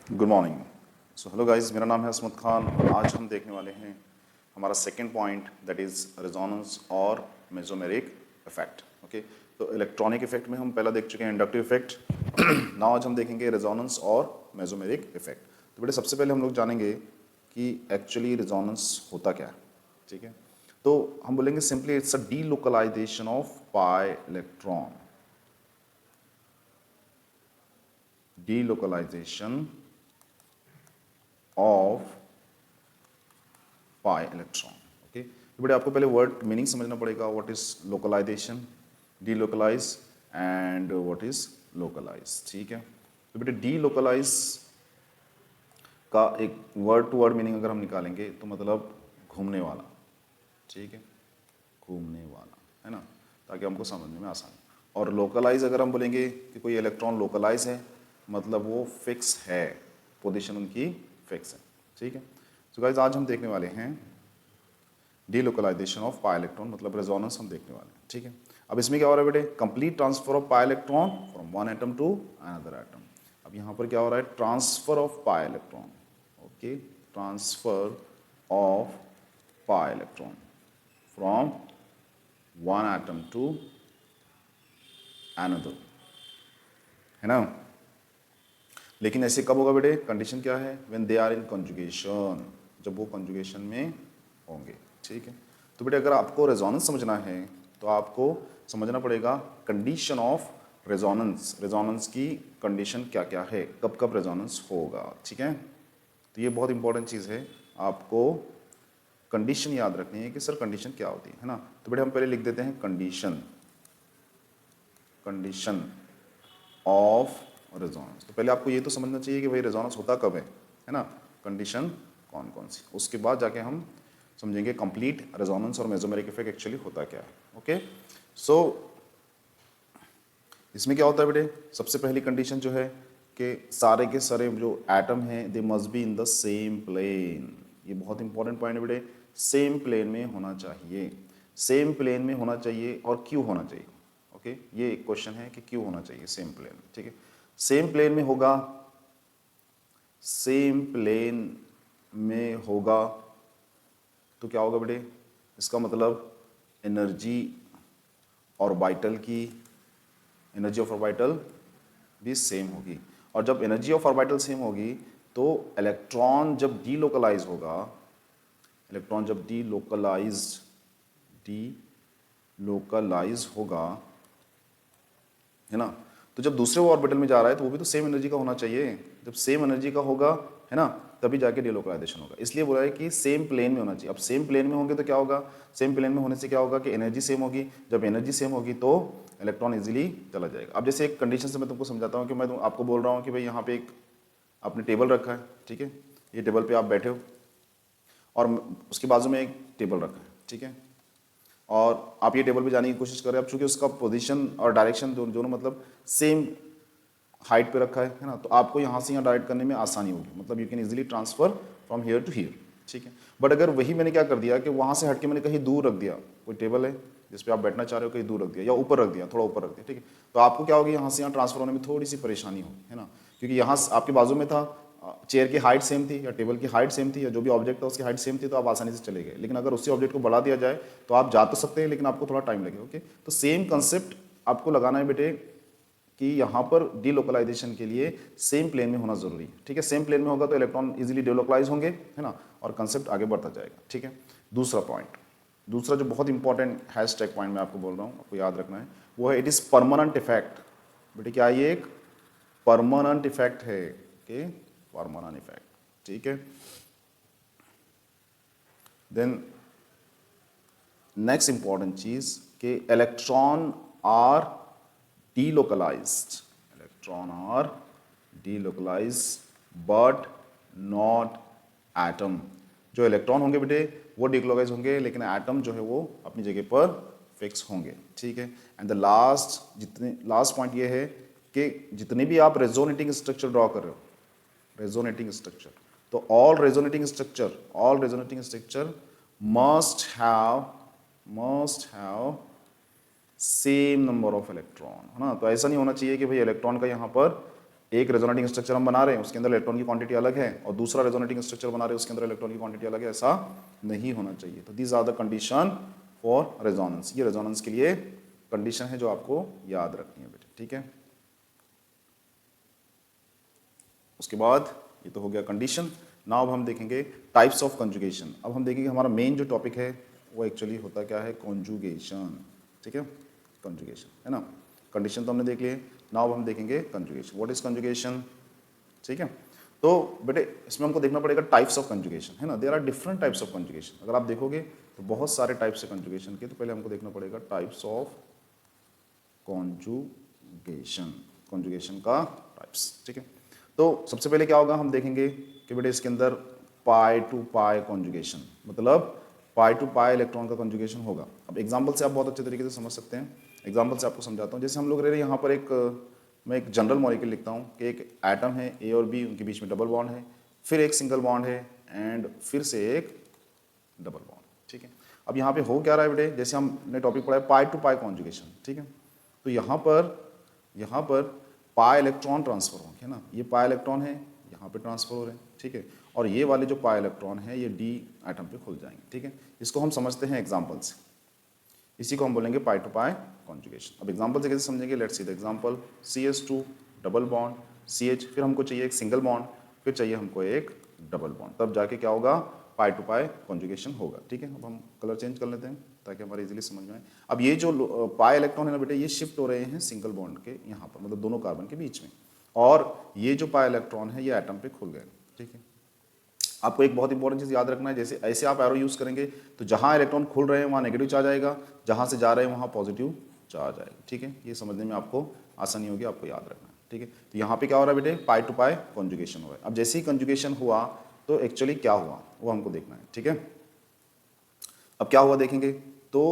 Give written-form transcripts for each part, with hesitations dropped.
Good morning. So hello guys, मेरा नाम है असमत खान। आज हम देखने वाले हैं हमारा second point, that is resonance और मेसोमेरिक इफेक्ट। ओके, तो इलेक्ट्रॉनिक इफेक्ट में हम पहला देख चुके हैं इंडक्टिव इफेक्ट। नाउ आज हम देखेंगे रेजोनेंस और मेसोमेरिक इफेक्ट। तो बेटे सबसे पहले हम लोग जानेंगे कि एक्चुअली रेजोनेंस होता क्या है। ठीक है, तो हम बोलेंगे simply it's a delocalization of pi electron. Delocalization of pi electron. Okay, तो बेटे आपको पहले वर्ड मीनिंग समझना पड़ेगा। What is localization, delocalize and what is localize. ठीक है, तो बेटे डीलोकलाइज का एक वर्ड टू वर्ड मीनिंग अगर हम निकालेंगे तो मतलब घूमने वाला। ठीक है, घूमने वाला, है ना, ताकि हमको समझने में आसानी। और लोकलाइज अगर हम बोलेंगे कि कोई इलेक्ट्रॉन लोकलाइज है, मतलब वो फिक्स है, पोजीशन उनकी फिक्स है। ठीक है, तो गाइस आज हम देखने वाले हैं डीलोकलाइजेशन ऑफ पाई इलेक्ट्रॉन, मतलब रेजोनेंस हम देखने वाले हैं। ठीक है, अब इसमें क्या हो रहा है बेटे, complete transfer of pi electron from one atom to another atom. अब यहाँ पर क्या हो रहा है, transfer of pi electron. Okay, transfer of pi electron from one atom to another, है ना। लेकिन ऐसे कब होगा बेटे, कंडीशन क्या है, when they are in conjugation, जब वो कंजुगेशन में होंगे। ठीक है, तो बेटे अगर आपको रेजोनेंस समझना है तो आपको समझना पड़ेगा कंडीशन ऑफ रेजोनेंस। रेजोनेंस की कंडीशन क्या क्या है, कब कब रेजोनेंस होगा। ठीक है, तो ये बहुत इंपॉर्टेंट चीज़ है, आपको कंडीशन याद रखनी है कि सर कंडीशन क्या होती है ना। तो बेटे हम पहले लिख देते हैं कंडीशन, कंडीशन ऑफ रेजोनेंस। तो पहले आपको ये तो समझना चाहिए कि भाई रेजोनेंस होता कब है ना, कंडीशन कौन कौन सी, उसके बाद जाके हम समझेंगे कंप्लीट रेजोनेंस और मेसोमेरिक इफेक्ट एक्चुअली होता क्या है। ओके, सो इसमें क्या होता है बेटे, सबसे पहली कंडीशन जो है कि सारे के सारे जो एटम हैं they must be in the same plane. ये बहुत इंपॉर्टेंट पॉइंट है बेटे, सेम प्लेन में होना चाहिए, सेम प्लेन में होना चाहिए। और क्यों होना चाहिए, ओके, ये एक क्वेश्चन है कि क्यों होना चाहिए सेम प्लेन। ठीक है, सेम प्लेन में होगा, सेम प्लेन में होगा तो क्या होगा बेटे, इसका मतलब एनर्जी ऑर्बिटल की, एनर्जी ऑफ ऑर्बिटल भी सेम होगी। और जब एनर्जी ऑफ ऑर्बिटल सेम होगी तो इलेक्ट्रॉन जब डीलोकलाइज होगा, इलेक्ट्रॉन जब डीलोकलाइज होगा, है ना, तो जब दूसरे वो ऑर्बिटल में जा रहा है तो वो भी तो सेम एनर्जी का होना चाहिए। जब सेम एनर्जी का होगा, है ना, तभी जाके डीलोकलाइजेशन होगा। इसलिए बोला है कि सेम प्लेन में होना चाहिए। अब सेम प्लेन में होंगे तो क्या होगा, सेम प्लेन में होने से क्या होगा कि एनर्जी सेम होगी। जब एनर्जी सेम होगी तो इलेक्ट्रॉन इजीली चला जाएगा। अब जैसे एक कंडीशन से मैं तुमको समझाता हूँ कि मैं आपको बोल रहा हूँ कि भाई यहाँ पे एक आपने टेबल रखा है। ठीक है, ये टेबल पे आप बैठे हो और उसके बाजू में एक टेबल रखा है। ठीक है, और आप ये टेबल पे जाने की कोशिश कर रहे हैं। अब चूंकि उसका पोजीशन और डायरेक्शन दोनों मतलब सेम हाइट पे रखा है ना, तो आपको यहाँ से यहाँ डायरेक्ट करने में आसानी होगी, मतलब you can easily transfer from here to here. ठीक है, बट अगर वही मैंने क्या कर दिया कि वहाँ से हट के मैंने कहीं दूर रख दिया, कोई टेबल है जिस पे आप बैठना चाह रहे हो, कहीं दूर रख दिया या ऊपर रख दिया, थोड़ा ऊपर रख दिया, ठीक है, तो आपको क्या होगी, यहाँ से यहाँ ट्रांसफर होने में थोड़ी सी परेशानी होगी, है ना, क्योंकि यहाँ आपके बाजू में था, चेयर की हाइट सेम थी या टेबल की हाइट सेम थी या जो भी ऑब्जेक्ट था उसकी हाइट सेम थी, तो आप आसानी से चले गए। लेकिन अगर उसी ऑब्जेक्ट को बढ़ा दिया जाए तो आप जा तो सकते हैं लेकिन आपको थोड़ा टाइम लगेगा। ओके, तो सेम कंसेप्ट आपको लगाना है बेटे कि यहाँ पर डीलोकलाइजेशन के लिए सेम प्लेन में होना जरूरी है। ठीक है, सेम प्लेन में होगा तो इलेक्ट्रॉन इजीली डीलोकलाइज होंगे, है ना, और कंसेप्ट आगे बढ़ता जाएगा। ठीक है, दूसरा पॉइंट, दूसरा जो बहुत इंपॉर्टेंट हैशटैग पॉइंट मैं आपको बोल रहा हूँ, आपको याद रखना है, वो है इट इज परमानेंट इफेक्ट। बेटे क्या ये एक परमानेंट इफेक्ट है, ओके, परमानेंट इफेक्ट। ठीक है, देन नेक्स्ट इंपॉर्टेंट चीज कि electron are delocalized, electron are delocalized but not atom। जो इलेक्ट्रॉन होंगे बेटे वो डिलोकलाइज होंगे, लेकिन एटम जो है वो अपनी जगह पर फिक्स होंगे। ठीक है, एंड द लास्ट पॉइंट ये है कि जितने भी आप रेजोनेटिंग स्ट्रक्चर ड्रॉ कर रहे हो, रेजोनेटिंग स्ट्रक्चर, तो all resonating structure must have same number of electron, है ना। तो ऐसा नहीं होना चाहिए कि भाई इलेक्ट्रॉन का यहाँ पर एक रेजोनेटिंग स्ट्रक्चर हम बना रहे हैं, उसके अंदर इलेक्ट्रॉन की क्वांटिटी अलग है, और दूसरा रेजोनेटिंग स्ट्रक्चर बना रहे हैं, उसके अंदर इलेक्ट्रॉन की क्वांटिटी अलग है, ऐसा नहीं होना चाहिए। तो these are the condition for resonance. ये रेजोनेंस के लिए कंडीशन है जो आपको याद रखनी है बेटे, ठीक है। उसके बाद ये तो हो गया कंडीशन। नाउ अब हम देखेंगे टाइप्स ऑफ कंजुगेशन। अब हम देखेंगे हमारा मेन जो टॉपिक है वो एक्चुअली होता क्या है, कॉन्जुगेशन, ठीक है, कंजुगेशन, है ना। कंडीशन तो हमने देख लिए, नाउ हम देखेंगे कंजुगेशन। व्हाट इज कंजुगेशन, ठीक है। तो बेटे इसमें हमको देखना पड़ेगा टाइप्स ऑफ कंजुगेशन, है ना। There are different types of conjugation. अगर आप देखोगे तो बहुत सारे टाइप्स है कंजुगेशन के, तो पहले हमको देखना पड़ेगा टाइप्स ऑफ कॉन्जुगेशन, कॉन्जुगेशन का टाइप्स, ठीक है। तो सबसे पहले क्या होगा, हम देखेंगे कि बेटे इसके अंदर पाई टू पाई कॉन्जुगेशन, मतलब पाई टू पाई इलेक्ट्रॉन का कॉन्जुगेशन होगा। अब एग्जांपल से आप बहुत अच्छे तरीके से समझ सकते हैं। एग्जांपल से आपको समझाता हूँ। जैसे हम लोग रह रहे हैं यहाँ पर मैं एक जनरल मॉलिक्यूल लिखता हूँ कि एक एटम है ए और बी, उनके बीच में डबल बॉन्ड है, फिर एक सिंगल बॉन्ड है, एंड फिर से एक डबल बॉन्ड, ठीक है। अब यहाँ पे हो क्या रहा है बेटे, जैसे हमने टॉपिक पढ़ा है पाई टू पाई कॉन्जुगेशन, ठीक है। तो यहाँ पर पाई इलेक्ट्रॉन ट्रांसफर होंगे, है ना। ये पाई इलेक्ट्रॉन है, यहाँ पे ट्रांसफर हो रहे हैं, ठीक है। और ये वाले जो पाई इलेक्ट्रॉन है ये डी एटम पे खुल जाएंगे, ठीक है। इसको हम समझते हैं एग्जाम्पल से, इसी को हम बोलेंगे पाई टू पाई कॉन्जुगेशन। अब एग्जाम्पल से कैसे समझेंगे, let's see the example. CH2 double bond CH, फिर हमको चाहिए एक सिंगल बॉन्ड, फिर चाहिए हमको एक डबल बॉन्ड, तब जाके क्या होगा, पाई टू पाई कॉन्जुगेशन होगा, ठीक है। अब हम कलर चेंज कर लेते हैं ताकि हमारे इजीली समझ में आए। अब ये जो पाई इलेक्ट्रॉन है ना बेटे, ये शिफ्ट हो रहे हैं सिंगल बॉन्ड के यहाँ पर, मतलब दोनों कार्बन के बीच में, और ये जो पाई इलेक्ट्रॉन है ये एटम पे खुल गए, ठीक है। आपको एक बहुत इंपॉर्टेंट चीज़ याद रखना है, जैसे ऐसे आप एरो यूज़ करेंगे तो जहाँ इलेक्ट्रॉन खुल रहे हैं वहाँ नेगेटिव चार्ज आएगा, जहाँ से जा रहे हैं वहाँ पॉजिटिव चार्ज आएगा, ठीक है। ये समझने में आपको आसानी होगी, आपको याद रखना है, ठीक है। तो यहाँ पे क्या हो रहा है बेटे, पाई टू पाई कॉन्जुगेशन हो रहा है। अब जैसे ही कॉन्जुगेशन हुआ तो एक्चुअली क्या हुआ वो हमको देखना है, ठीक है। अब क्या हुआ देखेंगे, तो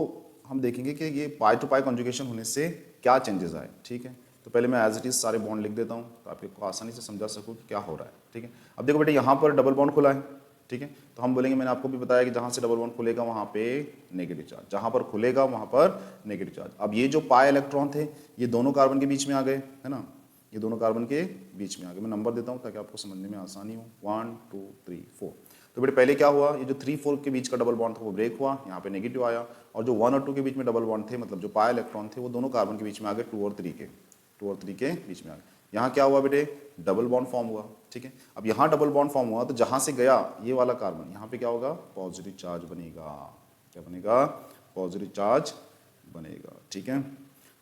हम देखेंगे कि ये पाई टू पाई कॉन्जुगेशन होने से क्या चेंजेस आए, ठीक है। तो पहले मैं एज इट इज सारे बॉन्ड लिख देता हूँ तो आपको आसानी से समझा सकूँ कि क्या हो रहा है, ठीक है। अब देखो बेटे यहाँ पर डबल बॉन्ड खुला है, ठीक है। तो हम बोलेंगे, मैंने आपको भी बताया कि जहाँ से डबल बॉन्ड खुलेगा वहाँ पे नेगेटिव चार्ज, जहाँ पर खुलेगा वहाँ पर नेगेटिव चार्ज। अब ये जो पाई इलेक्ट्रॉन थे ये दोनों कार्बन के बीच में आ गए, है ना, ये दोनों कार्बन के बीच में आ गए। मैं नंबर देता हूँ ताकि आपको समझने में आसानी हो, 1 2 3 4। तो बेटे पहले क्या हुआ, ये जो 3 4 के बीच का डबल बॉन्ड था वो ब्रेक हुआ, यहाँ पे नेगेटिव आया, और जो 1 और 2 के बीच में डबल बॉन्ड थे, मतलब जो पाई इलेक्ट्रॉन थे वो दोनों कार्बन के बीच में आ गए, 2 और 3 के बीच में आ गए। यहाँ क्या हुआ बेटे, डबल बॉन्ड फॉर्म हुआ, ठीक है। अब यहाँ डबल बॉन्ड फॉर्म हुआ तो जहाँ से गया ये वाला कार्बन, यहाँ पे क्या होगा, पॉजिटिव चार्ज बनेगा, क्या बनेगा, पॉजिटिव चार्ज बनेगा, ठीक है।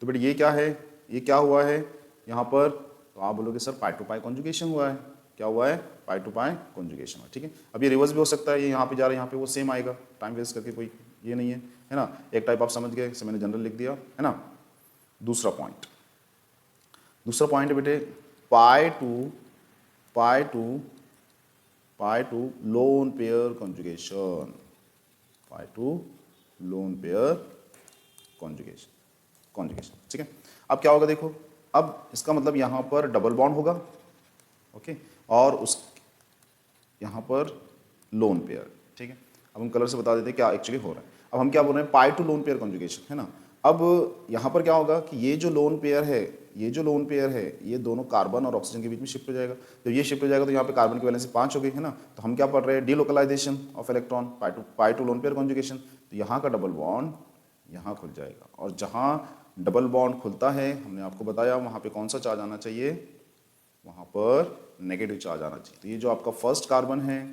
तो बेटे ये क्या है, ये क्या हुआ है यहाँ पर, तो आप बोलोगे sir pi to pi conjugation हुआ है। क्या हुआ है, पाई टू पाई कॉन्जुगेशन हुआ, ठीक है। अब ये रिवर्स भी हो सकता है, ये यहाँ पे जा रहा है, यहाँ पे वो सेम आएगा, टाइम वेस्ट करके कोई ये नहीं है ना। एक टाइप आप समझ गए, इसे मैंने जनरल लिख दिया, है ना। दूसरा पॉइंट है बेटे, pi to lone pair conjugation, pi to lone pair conjugation, ठीक है। अब क्या होगा देखो, अब इसका मतलब यहाँ पर डबल बॉन्ड होगा, ओके, और उस यहाँ पर लोन पेयर, ठीक है। अब हम कलर से बता देते हैं क्या एक्चुअली हो रहा है। अब हम क्या बोल रहे हैं, पाई टू लोन पेयर कॉन्जुगेशन, है ना। अब यहाँ पर क्या होगा कि ये जो लोन पेयर है ये दोनों कार्बन और ऑक्सीजन के बीच में शिफ्ट हो जाएगा। जब ये शिफ्ट हो जाएगा तो यहाँ पे कार्बन की वैलेंसी 5 हो गई, है ना। तो हम क्या पढ़ रहे हैं, delocalization of electron, pi to lone pair conjugation. तो यहाँ का डबल बॉन्ड यहाँ खुल जाएगा, और जहाँ डबल बॉन्ड खुलता है हमने आपको बताया वहाँ पे कौन सा चार्ज आना चाहिए, वहाँ पर नेगेटिव चार्ज आना चाहिए। तो ये जो आपका फर्स्ट कार्बन है,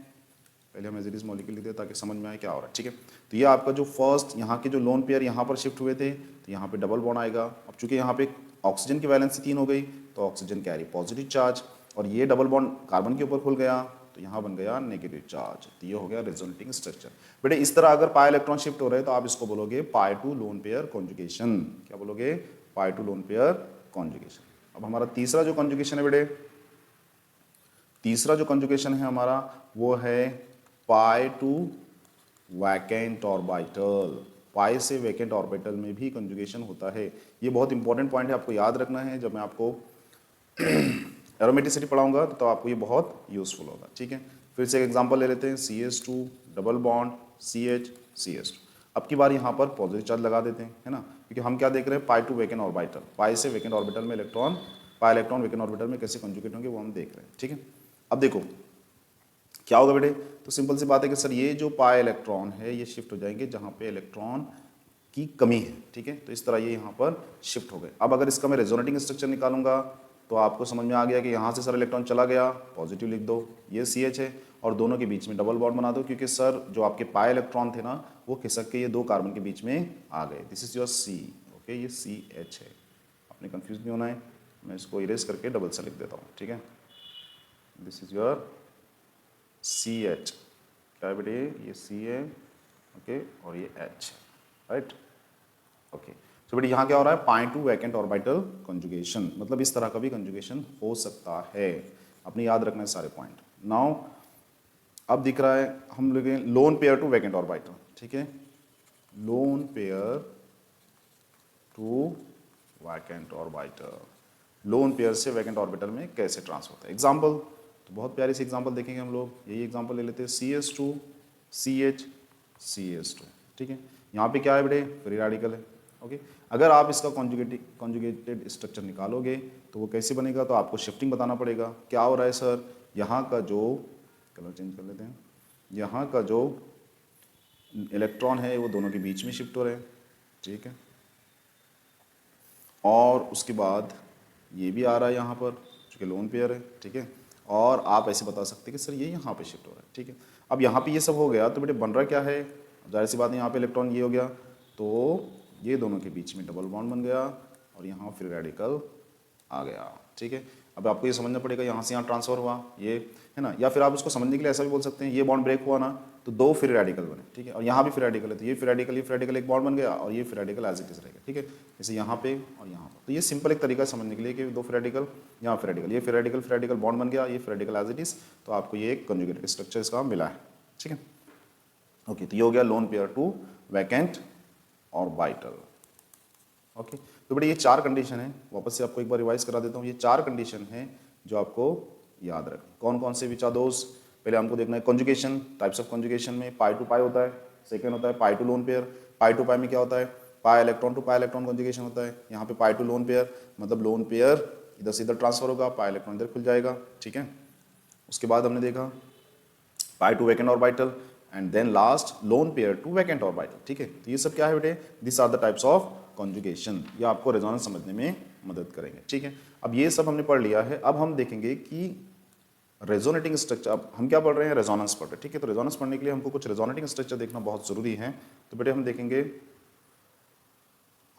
पहले हम एज इट इज मॉलिक्यूल लिख दें ताकि समझ में आए क्या हो रहा है, ठीक है। तो ये आपका जो फर्स्ट यहाँ के जो लोन पेयर यहाँ पर शिफ्ट हुए थे, तो यहाँ पे डबल बॉन्ड आएगा। अब चूंकि यहाँ पे ऑक्सीजन की वैलेंसी 3 हो गई तो ऑक्सीजन कैरी पॉजिटिव चार्ज, और ये डबल बॉन्ड कार्बन के ऊपर खुल गया तो यहाँ बन गया नेगेटिव चार्ज। तो ये हो गया रिजल्टिंग स्ट्रक्चर। बेटे इस तरह अगर पाई इलेक्ट्रॉन शिफ्ट हो रहे हैं तो आप इसको बोलोगे पाई टू लोन पेयर कॉन्जुगेशन। क्या बोलोगे, पाई टू लोन पेयर कॉन्जुगेशन। अब हमारा तीसरा जो कॉन्जुगेशन है बेटे, तीसरा जो कॉन्जुगेशन है हमारा वो है पाई टू वैकेंट ऑर्बिटल। पाई से वैकेंट ऑर्बिटल में भी कॉन्जुगेशन होता है। ये बहुत इंपॉर्टेंट पॉइंट है, आपको याद रखना है। जब मैं आपको एरोमेटिसिटी पढ़ाऊंगा तो आपको ये बहुत यूजफुल होगा, ठीक है। फिर से एक एग्जांपल ले लेते हैं, CH2 डबल बॉन्ड CH2। अब की बार यहाँ पर पॉजिटिव चार्ज लगा देते हैं, है ना, क्योंकि हम क्या देख रहे हैं, पाई टू वैकेंट ऑर्बिटल, पाई से वैकेंट ऑर्बिटल में electron pi electron vacant orbital में कैसे कंजुगेट होंगे वो हम देख रहे हैं, ठीक है। अब देखो क्या होगा बेटे, तो सिंपल सी बात है कि सर ये जो पाई इलेक्ट्रॉन है ये शिफ्ट हो जाएंगे जहाँ पे इलेक्ट्रॉन की कमी है, ठीक है। तो इस तरह ये यहाँ पर शिफ्ट हो गए। अब अगर इसका मैं रेजोनेटिंग स्ट्रक्चर निकालूंगा तो आपको समझ में आ गया कि यहाँ से सर इलेक्ट्रॉन चला गया, पॉजिटिव लिख दो, ये CH है, और दोनों के बीच में डबल बॉन्ड बना दो, क्योंकि सर जो आपके पाई इलेक्ट्रॉन थे ना वो खिसक के ये दो कार्बन के बीच में आ गए। This is your C, okay, ये CH है, आपने कंफ्यूज नहीं होना है। मैं इसको इरेज करके डबल से लिख देता हूँ, ठीक है। दिस इज योर CH, क्या है बेटे, ये C है, ओके, और ये H, राइट, ओके। तो बेटे यहाँ क्या हो रहा है, pi to vacant orbital conjugation, मतलब इस तरह का भी कंजुगेशन हो सकता है। अपने याद रखना है सारे पॉइंट। नाउ अब दिख रहा है हम लोग lone pair to vacant orbital, ठीक है, lone pair to vacant orbital, lone pair से वैकेंट ऑर्बिटल में कैसे ट्रांसफर होता है। एग्जांपल, तो बहुत प्यारी सी एग्जांपल देखेंगे हम लोग, यही एग्जांपल ले लेते हैं, CS2 CH CS2, ठीक है। यहाँ पे क्या है बेटे, फ्री रेडिकल है, ओके। अगर आप इसका कॉन्जुगेटेड स्ट्रक्चर निकालोगे तो वो कैसे बनेगा, तो आपको शिफ्टिंग बताना पड़ेगा। क्या हो रहा है सर, यहाँ का जो, कलर चेंज कर लेते हैं, यहाँ का जो इलेक्ट्रॉन है वो दोनों के बीच में शिफ्ट हो रहे हैं, ठीक है। और उसके बाद ये भी आ रहा है यहाँ पर, चूँकि लोन पेयर है, ठीक है। और आप ऐसे बता सकते हैं कि सर ये यहाँ पे शिफ्ट हो रहा है, ठीक है। अब यहाँ पे ये सब हो गया तो बेटे बन रहा क्या है, जाहिर सी बात है यहाँ पे इलेक्ट्रॉन ये हो गया, तो ये दोनों के बीच में डबल बॉन्ड बन गया और यहाँ फ्री रेडिकल आ गया, ठीक है। अब आपको ये समझना पड़ेगा यहाँ से यहाँ ट्रांसफर हुआ, ये है ना, या फिर आप उसको समझने के लिए ऐसा भी बोल सकते हैं, ये बॉन्ड ब्रेक हुआ ना तो दो फ्री रेडिकल बने, ठीक है। और यहाँ भी फ्री रेडिकल है तो ये फ्री रेडिकल एक बॉन्ड बन गया और ये free radical as it is रहेगा, ठीक है। जैसे यहाँ पे और यहाँ पर, तो ये सिंपल एक तरीका समझने के लिए कि दो फ्री रेडिकल, यहाँ फ्री रेडिकल, ये फ्री रेडिकल बॉन्ड बन गया, ये free radical as it is, तो आपको ये एक कंजुगेटेड स्ट्रक्चर इसका मिला है, ठीक है। ओके, तो ये हो गया lone pair to vacant orbital, okay. तो बेटे ये चार कंडीशन है, वापस से आपको एक बार रिवाइज करा देता हूँ। ये चार कंडीशन है जो आपको याद रखना। कौन कौन से, विच आर दोस, पहले हमको देखना है कंजुगेशन, टाइप्स ऑफ कंजुगेशन में पाई टू पाई होता है, सेकंड होता है pi to lone pair. Pi to pi में क्या होता है, pi electron to pi electron conjugation होता है। यहाँ पे पाई टू लोन पेयर, मतलब लोन पेयर इधर से इधर ट्रांसफर होगा, पाई इलेक्ट्रॉन इधर खुल जाएगा, ठीक है। उसके बाद हमने देखा pi to vacant orbital, and then last lone pair to vacant orbital, ठीक है। तो ये सब क्या है बेटे, this are the types of conjugation, ये आपको रेजोनेंस समझने में मदद करेंगे, ठीक है। अब ये सब हमने पढ़ लिया है, अब हम देखेंगे कि रेजोनेटिंग स्ट्रक्चर, अब हम क्या पढ़ रहे हैं, रेजोनेंस पढ़ रहे हैं, ठीक है। तो रेजोनेंस पढ़ने के लिए हमको कुछ रेजोनेटिंग स्ट्रक्चर देखना बहुत जरूरी है। तो बेटे हम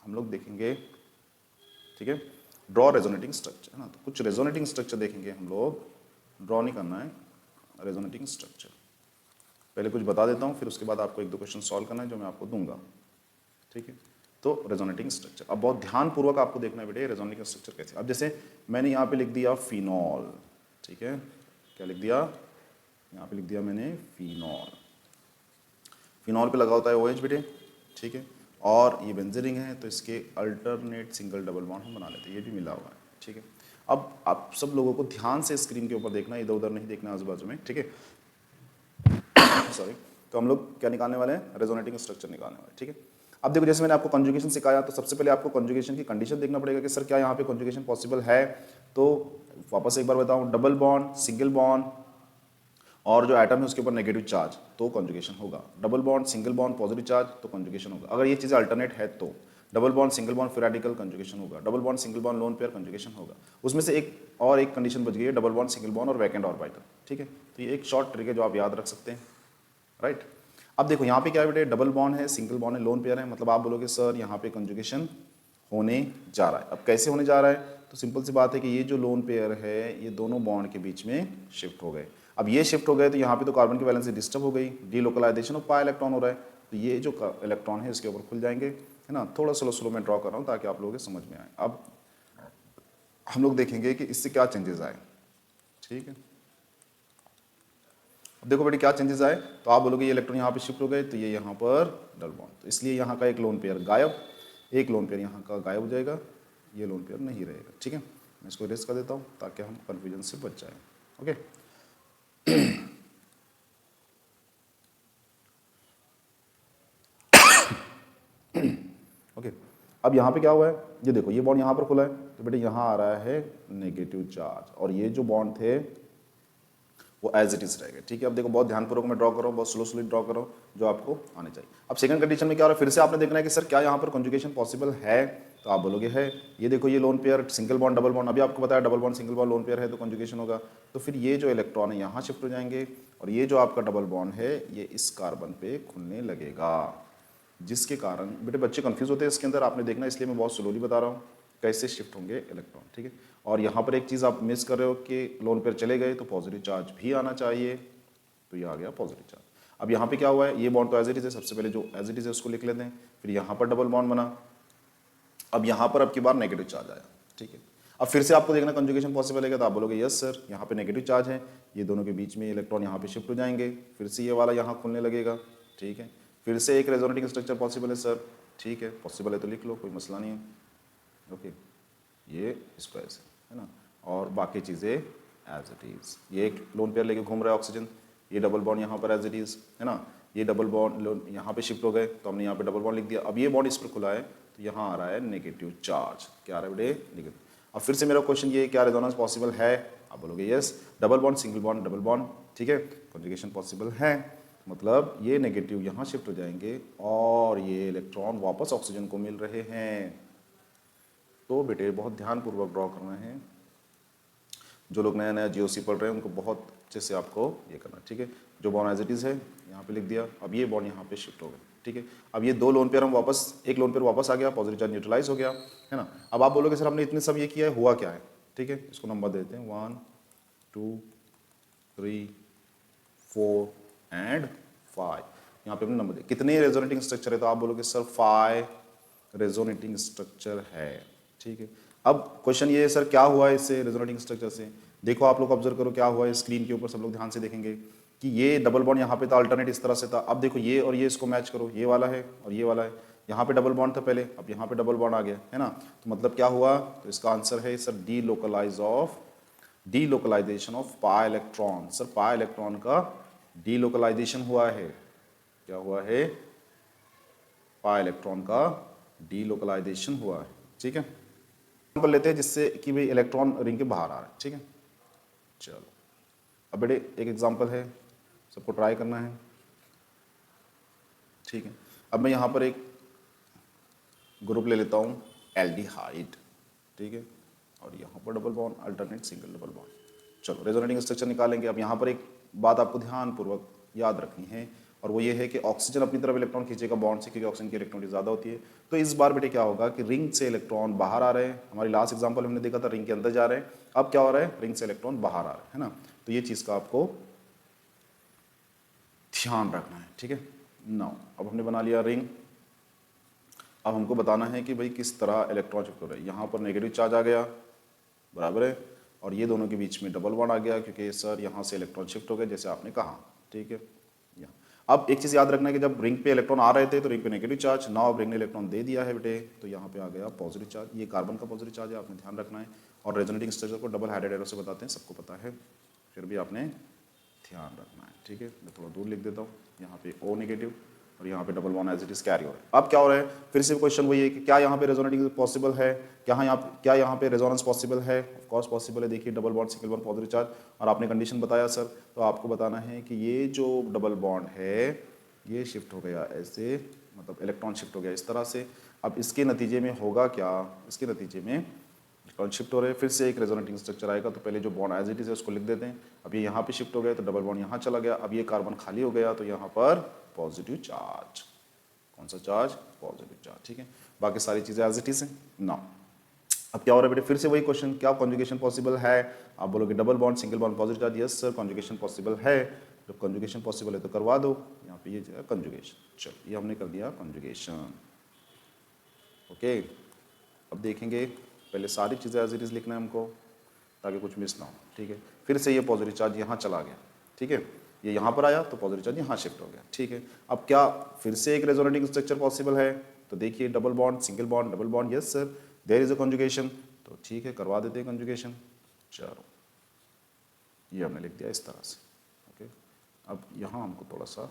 लोग देखेंगे, ठीक है, ड्रॉ रेजोनेटिंग स्ट्रक्चर, है ना। तो कुछ रेजोनेटिंग स्ट्रक्चर देखेंगे हम लोग, ड्रॉ नहीं करना है, रेजोनेटिंग स्ट्रक्चर पहले कुछ बता देता हूँ, फिर उसके बाद आपको एक दो क्वेश्चन सॉल्व करना है जो मैं आपको दूंगा, ठीक है। तो रेजोनेटिंग स्ट्रक्चर, अब बहुत ध्यानपूर्वक आपको देखना है बेटे रेजोनेटिंग स्ट्रक्चर कैसे। अब जैसे मैंने यहाँ पे लिख दिया फिनॉल, ठीक है, क्या लिख दिया, यहाँ पे लिख दिया मैंने फिनॉल। फिनॉल पे लगा होता है OH बेटे, ठीक है, और ये बेंजीन रिंग है तो इसके अल्टरनेट सिंगल डबल बॉन्ड हम बना लेते हैं, ये भी मिला हुआ है, ठीक है। अब आप सब लोगों को ध्यान से स्क्रीन के ऊपर देखना, इधर उधर नहीं देखना आजू बाजू में, ठीक है। सॉरी, तो हम लोग क्या निकालने वाले हैं, रेजोनेटिंग स्ट्रक्चर निकालने वाले, ठीक है। अब देखो जैसे मैंने आपको कंजुगेशन सिखाया, तो सबसे पहले आपको कंजुगेशन की कंडीशन देखना पड़ेगा कि सर क्या यहाँ पे कंजुगेशन पॉसिबल है। तो वापस एक बार बताऊँ, डबल बॉन्ड, सिंगल बॉन्ड और जो एटम है उसके ऊपर नेगेटिव चार्ज, तो कंजुगेशन होगा। Double bond, single bond, positive charge, तो कंजुगेशन होगा। अगर ये चीज़ें अल्टरनेट है तो double bond, single bond, free radical, conjugation होगा। Double bond, single bond, lone pair, conjugation होगा। उसमें से एक कंडीशन बच गई है, डबल बॉन्ड, सिंगल बॉन्ड और वैकेंट ऑर्बिटल, ठीक है। तो ये एक शॉर्ट ट्रिक है जो आप याद रख सकते हैं, राइट। अब देखो यहाँ पे क्या है बेटे, डबल बॉन्ड है, सिंगल बॉन्ड है, लोन पेयर है, मतलब आप बोलोगे सर यहाँ पे कंजुगेशन होने जा रहा है। अब कैसे होने जा रहा है, तो सिंपल सी बात है कि ये जो लोन पेयर है ये दोनों बॉन्ड के बीच में शिफ्ट हो गए। अब ये शिफ्ट हो गए तो यहाँ पे तो कार्बन की वैलेंसी डिस्टर्ब हो गई, डीलोकलाइजेशन ऑफ पाई इलेक्ट्रॉन हो रहा है, तो ये जो इलेक्ट्रॉन है इसके ऊपर खुल जाएंगे, है ना। थोड़ा स्लो मैं ड्रॉ कर रहा हूँ ताकि आप लोगों के समझ में आए। अब हम लोग देखेंगे कि इससे क्या चेंजेस आए, ठीक है। अब देखो बेटे क्या चेंजेस आए, तो आप बोलोगे ये इलेक्ट्रॉन यहाँ पे शिफ्ट हो गए तो ये यहाँ पर डबल बॉन्ड, तो इसलिए यहाँ का एक लोन पेयर गायब, एक लोन पेयर यहाँ का गायब हो जाएगा, ये लोन पेयर नहीं रहेगा, ठीक है। मैं इसको इरेज कर देता हूँ ताकि हम कन्फ्यूजन से बच जाए, ओके। ओके, अब यहाँ पे क्या हुआ है, ये देखो ये बॉन्ड यहाँ पर खुला है तो बेटे यहाँ आ रहा है नेगेटिव चार्ज, और ये जो बॉन्ड थे वो एज इट इज रहेगा। ठीक है, अब देखो बहुत ध्यानपूर्वक मैं ड्रॉ कर रहा हूँ, बहुत स्लो ड्रॉ कर रहा हूँ जो आपको आने चाहिए। अब सेकंड कंडीशन में क्या हो रहा है, फिर से आपने देखना है कि सर क्या यहाँ पर कॉन्जुगेशन पॉसिबल है, तो आप बोलोगे है। ये देखो ये lone pair single bond double bond, अभी आपको बताया double bond single bond lone pair है तो कॉन्जुगेशन होगा। तो फिर ये जो इलेक्ट्रॉन है यहाँ शिफ्ट हो जाएंगे और ये जो आपका डबल बॉन्ड है ये इस कार्बन पे खुलने लगेगा, जिसके कारण बेटे बच्चे कंफ्यूज होते हैं इसके अंदर, आपने देखना, इसलिए मैं बहुत स्लोली बता रहा हूँ कैसे शिफ्ट होंगे इलेक्ट्रॉन। ठीक है, और यहाँ पर एक चीज़ आप मिस कर रहे हो कि लोन पेयर चले गए तो पॉजिटिव चार्ज भी आना चाहिए, तो ये आ गया पॉजिटिव चार्ज। अब यहाँ पे क्या हुआ है, ये बॉन्ड तो एज इट इज है, सबसे पहले जो एज इट इज है उसको लिख लेते हैं, फिर यहाँ पर डबल बॉन्ड बना, अब यहाँ पर अब की बार नेगेटिव चार्ज आया। ठीक है, अब फिर से आपको देखना कंजुगेशन पॉसिबल है क्या, तो आप बोलोगे यस सर, यहाँ पे नेगेटिव चार्ज है, ये दोनों के बीच में इलेक्ट्रॉन यहाँ पे शिफ्ट हो जाएंगे, फिर से ये वाला यहाँ खुलने लगेगा। ठीक है, फिर से एक रेजोनेटिंग स्ट्रक्चर पॉसिबल है सर, ठीक है पॉसिबल है तो लिख लो, कोई मसला नहीं है। ओके, ये इसको ऐसे है ना, और बाकी चीज़ें एज इट इज़। ये एक लोन पेयर लेके घूम रहा है ऑक्सीजन, ये डबल बॉन्ड यहाँ पर एज इट इज़ है ना, ये डबल बॉन्ड यहाँ पे शिफ्ट हो गए तो हमने यहाँ पे डबल बॉन्ड लिख दिया। अब ये बॉन्ड इस पर खुला है तो यहाँ आ रहा है नेगेटिव चार्ज, क्या आ रहा है बेटे नेगेटिव। अब फिर से मेरा क्वेश्चन ये है क्या रेजोनेंस पॉसिबल है, आप बोलोगे yes, double bond single bond double bond, ठीक है कॉन्जुगेशन पॉसिबल है, मतलब ये नेगेटिव यहाँ शिफ्ट हो जाएंगे और ये इलेक्ट्रॉन वापस ऑक्सीजन को मिल रहे हैं। तो बेटे बहुत ध्यानपूर्वक ड्रॉ करना है, जो लोग नया नया जीओसी पढ़ रहे हैं उनको बहुत अच्छे से आपको ये करना है। ठीक है, जो बॉन्ड एज इट इज़ है यहाँ पे लिख दिया, अब ये बॉन्ड यहाँ पे शिफ्ट हो गया। ठीक है, अब ये दो लोन पेयर हम वापस, एक लोन पेयर वापस आ गया, पॉजिटिव चार्ज न्यूट्रलाइज हो गया है ना। अब आप बोलोगे सर हमने इतने सब ये किया है, हुआ क्या है। ठीक है, इसको नंबर देते हैं 1 2 3 4 एंड 5, यहाँ पे हमने नंबर दिए। कितने रेजोनेटिंग स्ट्रक्चर है, तो आप बोलोगे सर 5 रेजोनेटिंग स्ट्रक्चर है। ठीक है, अब क्वेश्चन ये है सर क्या हुआ है इससे रेजोनेटिंग स्ट्रक्चर से, देखो आप लोग ऑब्जर्व करो क्या हुआ है स्क्रीन के ऊपर, सब लोग ध्यान से देखेंगे कि ये डबल बॉन्ड यहाँ पे था, अल्टरनेट इस तरह से था। अब देखो ये और ये इसको मैच करो, ये वाला है और ये वाला है, यहाँ पे डबल बॉन्ड था पहले, अब यहाँ पे डबल बॉन्ड आ गया है ना, तो मतलब क्या हुआ, तो इसका आंसर है sir delocalization of pi electron. Sir pi electron का डीलोकलाइजेशन हुआ है, क्या हुआ है, पाई इलेक्ट्रॉन का डीलोकलाइजेशन हुआ है। ठीक है, एग्जाम्पल लेते हैं जिससे कि भाई इलेक्ट्रॉन रिंग के बाहर आ रहा है। ठीक है, चलो अब बेटे एक एग्जांपल है, सबको ट्राई करना है। ठीक है, अब मैं यहाँ पर एक ग्रुप ले लेता हूँ एल्डिहाइड, ठीक है, और यहाँ पर double bond, alternate single double bond. चलो रेजोनेटिंग स्ट्रक्चर निकालेंगे। अब यहाँ पर एक बात आपको ध्यानपूर्वक याद रखनी है, और वो ये है कि ऑक्सीजन अपनी तरफ इलेक्ट्रॉन खींचेगा बॉन्ड से, क्योंकि ऑक्सीजन की इलेक्ट्रॉनिटी ज़्यादा होती है। तो इस बार बेटे क्या होगा कि रिंग से इलेक्ट्रॉन बाहर आ रहे हैं, हमारी लास्ट एग्जांपल हमने देखा था रिंग के अंदर जा रहे हैं, अब क्या हो रहा है, रिंग से इलेक्ट्रॉन बाहर आ रहे हैं, है ना। तो ये चीज़ का आपको ध्यान रखना है। ठीक है, नाउ अब हमने बना लिया रिंग, अब हमको बताना है कि भाई किस तरह इलेक्ट्रॉन शिफ्ट हो रहा है। यहाँ पर नेगेटिव चार्ज आ गया, बराबर है, और ये दोनों के बीच में डबल बॉन्ड आ गया, क्योंकि सर यहाँ से इलेक्ट्रॉन शिफ्ट हो गए जैसे आपने कहा। ठीक है, यहाँ अब एक चीज़ याद रखना है कि जब रिंग पे इलेक्ट्रॉन आ रहे थे तो रिंग पे नेगेटिव चार्ज, नाउ अब रिंग ने इलेक्ट्रॉन दे दिया है बेटे, तो यहाँ पे आ गया पॉजिटिव चार्ज। ये कार्बन का पॉजिटिव चार्ज है, आपने ध्यान रखना है। और रेजोनेटिंग स्ट्रक्चर को डबल हेडेड एरो से बताते हैं, सबको पता है, फिर भी आपने ध्यान रखना है। ठीक है, मैं थोड़ा दूर लिख देता हूँ, यहाँ पे O नेगेटिव और यहाँ पे double bond as it is carry हो रहा है। अब क्या हो रहा है, फिर से क्वेश्चन वही है कि क्या यहाँ पे रेजोनेटिंग पॉसिबल है, क्या यहाँ पे रेजोनेंस पॉसिबल है, ऑफ कोर्स पॉसिबल है। देखिए double bond single bond positive charge, और आपने कंडीशन बताया सर, तो आपको बताना है कि ये जो डबल बॉन्ड है ये शिफ्ट हो गया ऐसे, मतलब इलेक्ट्रॉन शिफ्ट हो गया इस तरह से। अब इसके नतीजे में होगा क्या, इसके नतीजे में इलेक्ट्रॉन शिफ्ट हो रहे हैं, फिर से एक रेजोनेटिंग स्ट्रक्चर आएगा। तो पहले जो बॉन्ड एज इट इज है उसको लिख देते हैं। अब ये यहाँ पे शिफ्ट हो गया तो डबल बॉन्ड यहाँ चला गया, अब ये कार्बन खाली हो गया तो यहाँ पर पॉजिटिव चार्ज, कौन सा चार्ज, पॉजिटिव चार्ज। ठीक है, बाकी सारी चीज़ें एज इट इज है ना। अब क्या हो रहा है बेटे, फिर से वही क्वेश्चन, क्या कॉन्जुगेशन पॉसिबल है, आप बोलोगे double bond single bond positive charge, yes sir conjugation possible है। जब कॉन्जुगेशन पॉसिबल है तो करवा दो, यहाँ पे ये कॉन्जुगेशन, चलो ये हमने कर दिया कॉन्जुगेशन। ओके, अब देखेंगे, पहले सारी चीज़ें एज इट इज लिखना है हमको ताकि कुछ मिस ना हो। ठीक है, फिर से ये पॉजिटिव चार्ज यहाँ चला गया, ठीक है, ये यहाँ पर आया तो पॉजिटिव चार्ज यहाँ शिफ्ट हो गया। ठीक है, अब क्या फिर से एक रेजोनेटिंग स्ट्रक्चर पॉसिबल है, तो देखिए double bond single bond double bond, yes sir there is a conjugation, तो ठीक है करवा देते हैं कॉन्जुगेशन। चलो ये हमने लिख दिया इस तरह से। ओके, अब यहाँ हमको थोड़ा सा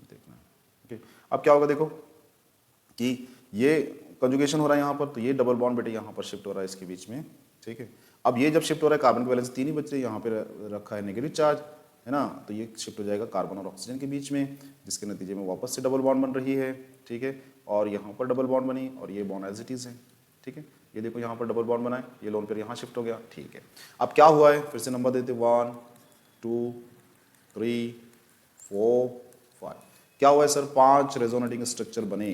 देखना है। ओके, अब क्या होगा देखो कि ये कंजुगेशन हो रहा है यहाँ पर, तो ये डबल बॉन्ड बेटे यहाँ पर शिफ्ट हो रहा है इसके बीच में, ठीक है। अब ये जब शिफ्ट हो रहा है कार्बन की वैलेंसी 3 ही बच रही है, यहाँ पे रखा है नेगेटिव चार्ज, है ना, तो ये शिफ्ट हो जाएगा कार्बन और ऑक्सीजन के बीच में, जिसके नतीजे में वापस से डबल बॉन्ड बन रही है, ठीक है। और यहाँ पर डबल बॉन्ड बनी और ये बॉन्ड एज इट इज है, ठीक है। ये देखो यहाँ पर डबल बॉन्ड बना है, ये लोन पर यहाँ शिफ्ट हो गया, ठीक है। अब क्या हुआ है, फिर से नंबर देते 1 2 3 4 5। क्या हुआ है सर, 5 रेजोनेटिंग स्ट्रक्चर बने।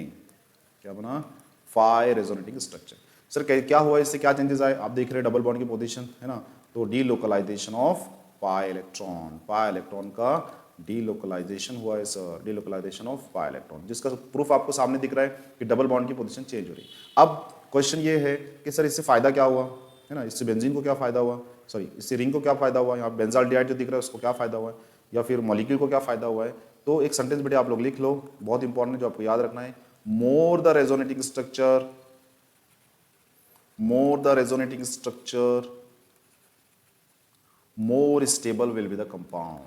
क्या बना, 5 रेजोनेटिंग स्ट्रक्चर। सर क्या हुआ, इससे क्या चेंजेस आए, आप देख रहे हैं डबल बॉन्ड की पोजीशन, है ना, तो डीलोकलाइजेशन ऑफ पाई इलेक्ट्रॉन का डीलोकलाइजेशन हुआ है sir, delocalization of pi electron, जिसका प्रूफ आपको सामने दिख रहा है कि डबल बॉन्ड की पोजीशन चेंज हो रही है। अब क्वेश्चन ये है कि सर इससे फायदा क्या हुआ, है ना, इससे बेंजीन को क्या फायदा हुआ, सॉरी इससे रिंग को क्या फायदा हुआ, यहाँ बेंजाल्डिहाइड जो दिख रहा है उसको क्या फायदा हुआ है, या फिर मॉलिक्यूल को क्या फायदा हुआ है। तो एक सेंटेंस बेटे आप लोग लिख लो, बहुत इंपॉर्टेंट है जो आपको याद रखना है, more the resonating structure, more stable will be the compound,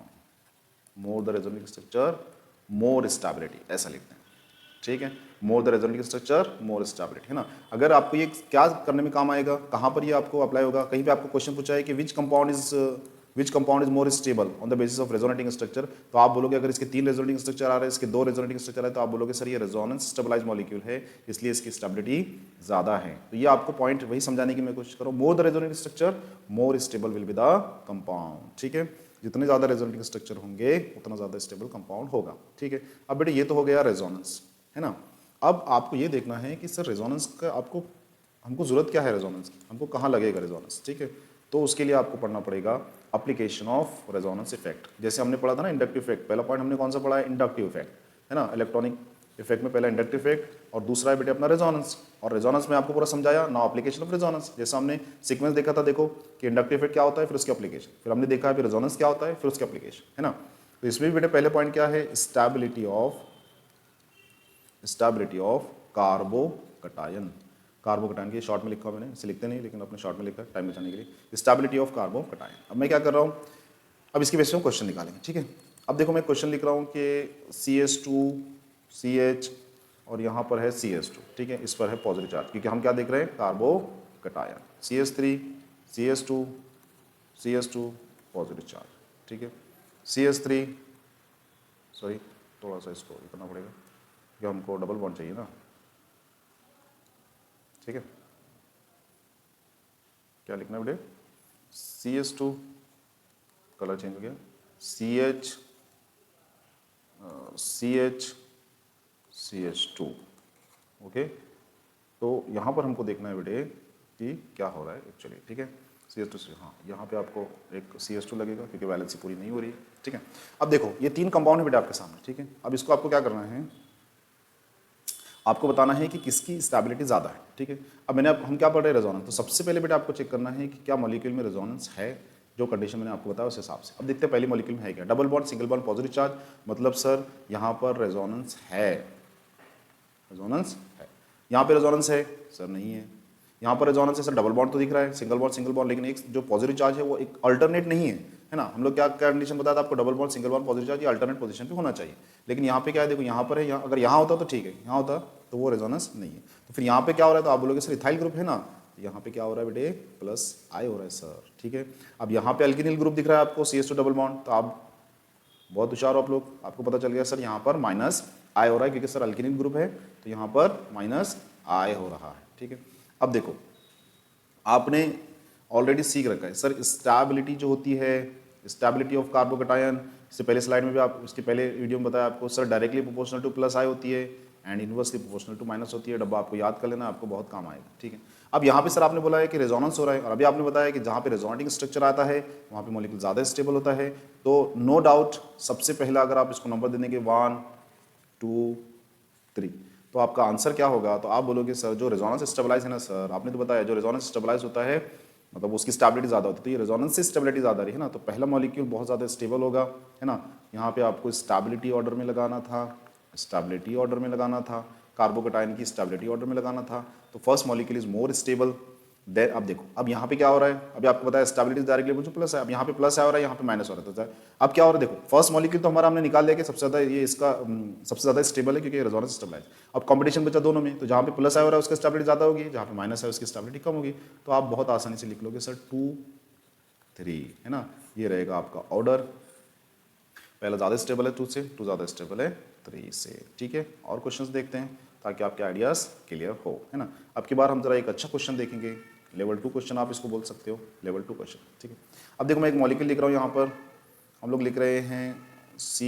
more the resonating structure, more stability, ऐसा लिखते हैं, ठीक है। more the resonating structure, more stability, है ना। अगर आपको ये क्या करने में काम आएगा, कहाँ पर ये आपको अप्लाई होगा, कहीं पे आपको क्वेश्चन पूछा है कि which compound is more stable on the basis of resonating structure, तो आप बोलोगे अगर इसके 3 resonating structure आ रहे हैं, इसके 2 resonating structure है, तो आप बोलोगे सर ये रेजोनेंस स्टेबलाइज मॉलिक्यूल है, इसलिए इसकी स्टेबिलिटी ज़्यादा है। तो ये आपको पॉइंट वही समझाने की मैं कोशिश करूँ, more the resonating structure more stable will be the compound, ठीक है। जितने ज़्यादा रेजोनेटिंग स्ट्रक्चर होंगे उतना ज़्यादा स्टेबल कंपाउंड होगा, ठीक है। अब बेटे ये तो हो गया रेजोनेंस, है ना। अब आपको ये देखना है कि सर रेजोनेंस का हमको ज़रूरत क्या है रेजोनेंस की, हमको कहाँ लगेगा रेजोनेंस, ठीक है। तो उसके लिए आपको पढ़ना पड़ेगा एप्लीकेशन ऑफ रेजोनेंस इफेक्ट। जैसे हमने पढ़ा था ना इंडक्टिव इफेक्ट, पहला पॉइंट हमने कौन सा पढ़ा है, इंडक्टिव इफेक्ट, है ना, इलेक्ट्रॉनिक इफेक्ट में पहला इंडक्टिव इफेक्ट और दूसरा है बेटे अपना रेजोनेंस। और रेजोनेंस में आपको पूरा समझाया नाउ एप्लीकेशन ऑफ रेजोनेंस। जैसे हमने सीक्वेंस देखा था, देखो कि इंडक्टिव इफेक्ट क्या होता है, फिर उसकी एप्लीकेशन, फिर हमने देखा है फिर रेजोनेंस क्या होता है, फिर उसकी एप्लीकेशन, है ना। तो इसमें भी बेटे पहले पॉइंट क्या है, स्टेबिलिटी ऑफ कार्बोकटायन। कार्बोकटायन की शॉर्ट में लिखा मैंने, इसे लिखते नहीं लेकिन अपने शॉर्ट में लिखा टाइम बचाने के लिए, स्टेबिलिटी ऑफ कार्बोकटायन। अब मैं क्या कर रहा हूँ, अब इसके बेस पे क्वेश्चन निकालेंगे, ठीक है। अब देखो मैं क्वेश्चन लिख रहा हूँ कि CH2CH और यहाँ पर है CS2, ठीक है, इस पर है पॉजिटिव चार्ज, क्योंकि हम क्या देख रहे हैं, carbocation, CH3 CS2 positive charge, ठीक है, CH3 सॉरी थोड़ा सा इसको करना पड़ेगा क्योंकि हमको डबल बॉन्ड चाहिए ना, ठीक है। क्या लिखना है बेटे, CH2 कलर चेंज हो गया, CH2, ओके। तो यहाँ पर हमको देखना है बेटे कि क्या हो रहा है एक्चुअली, ठीक है। CH2 से हाँ यहाँ पे आपको एक CH2 लगेगा क्योंकि वैलेंसी पूरी नहीं हो रही है, ठीक है। अब देखो ये 3 कंपाउंड है बेटे आपके सामने, ठीक है। अब इसको आपको क्या करना है, आपको बताना है कि किसकी स्टेबिलिटी ज़्यादा है, ठीक है। अब हम क्या पढ़ रहे हैं, रेजोनेंस। तो सबसे पहले बेटा आपको चेक करना है कि क्या मॉलिक्यूल में रेजोनेंस है, जो कंडीशन मैंने आपको बताया उस हिसाब से। अब देखते हैं पहली मॉलिक्यूल में है क्या, double bond single bond positive charge, मतलब सर यहाँ पर रेजोनेंस है, यहाँ पे रेजोनेंस है सर नहीं है, यहाँ पर रेजोनेंस है सर, डबल बॉन्ड तो दिख रहा है, सिंगल बॉन्ड, लेकिन एक जो पॉजिटिव चार्ज है वो एक अल्टरनेट नहीं है ना। हम लोग क्या कंडीशन बताया था आपको, double bond single bond positive charge ये अल्टरनेट पोजीशन पे होना चाहिए, लेकिन यहाँ पे क्या है, देखो यहाँ पर है, अगर यहाँ होता तो ठीक है, यहाँ होता तो वो रेजोनेंस नहीं है। तो फिर यहाँ पे क्या हो रहा है, तो आप बोलोगे सर इथाइल ग्रुप है ना, यहाँ पे क्या हो रहा है बेटे, प्लस I हो रहा है सर, ठीक है। अब यहाँ पे अल्किनिल ग्रुप दिख रहा है आपको, CH2 डबल बॉन्ड, तो आप बहुत होशियार हो आप लोग, आपको पता चल गया सर यहाँ पर माइनस I हो रहा है क्योंकि सर अल्किनिल ग्रुप है, तो यहाँ पर माइनस I हो रहा है, ठीक है। अब देखो आपने ऑलरेडी सीख रखा है सर स्टेबिलिटी जो होती है, स्टेबिलिटी ऑफ कार्बोकटायन, इससे पहले स्लाइड में भी आप उसके पहले वीडियो में बताया आपको sir, directly proportional to plus I होती है and inversely proportional to minus होती है। डब्बा आपको याद कर लेना, आपको बहुत काम आएगा, ठीक है। अब यहाँ पे सर आपने बोला है कि रेजोनेंस हो रहा है, और अभी आपने बताया कि जहाँ पे रेजोनेटिंग स्ट्रक्चर आता है वहाँ पे मॉलिक्यूल ज़्यादा स्टेबल होता है। तो नो डाउट सबसे पहला अगर आप इसको नंबर दे देंगे 1 2 3, तो आपका आंसर क्या होगा, तो आप बोलोगे सर जो रेजोनेंस स्टेबलाइज है ना सर, आपने तो बताया जो रेजोनेंस स्टेबलाइज होता है मतलब उसकी स्टेबिलिटी ज़्यादा होती है, तो ये रेजोनेंस से स्टेबिलिटी ज़्यादा रही है ना, तो पहला मॉलिक्यूल बहुत ज़्यादा स्टेबल होगा, है ना। यहाँ पे आपको स्टेबिलिटी ऑर्डर में लगाना था, कार्बोकटायन की स्टेबिलिटी ऑर्डर में लगाना था। तो first molecule is more stable, then अब देखो, अब यहाँ पे क्या हो रहा है, अभी आपको बताया स्टेबिलिटी डायरेक्टली पूछो प्लस है, अब यहाँ पे प्लस आ रहा है, यहाँ पे माइनस हो रहा था। अब क्या हो रहा है, देखो फर्स्ट मॉलिक्यूल तो हमारा हमने निकाल लिया कि सबसे ज़्यादा ये इसका सबसे ज़्यादा स्टेबल है क्योंकि रेजोनेंस स्टेबलाइज। अब कंपटीशन बचा दोनों में, तो जहाँ पे प्लस आया हो रहा है उसकी स्टेबिलिटी ज़्यादा होगी, जहाँ पे माइनस है उसकी स्टेबिलिटी कम होगी। तो आप बहुत आसानी से लिख लोगे सर 2 3, है ना, ये रहेगा आपका ऑर्डर। पहला ज़्यादा स्टेबल है 2 से, 2 ज़्यादा स्टेबल है 3 से। ठीक है, और क्वेश्चंस देखते हैं ताकि आपके आइडियाज़ क्लियर हो, है ना। अब की बार हम जरा एक अच्छा क्वेश्चन देखेंगे, लेवल 2 क्वेश्चन आप इसको बोल सकते हो, लेवल 2 क्वेश्चन। ठीक है, अब देखो मैं एक मॉलिक्यूल लिख रहा हूँ यहाँ पर, हम लोग लिख रहे हैं C,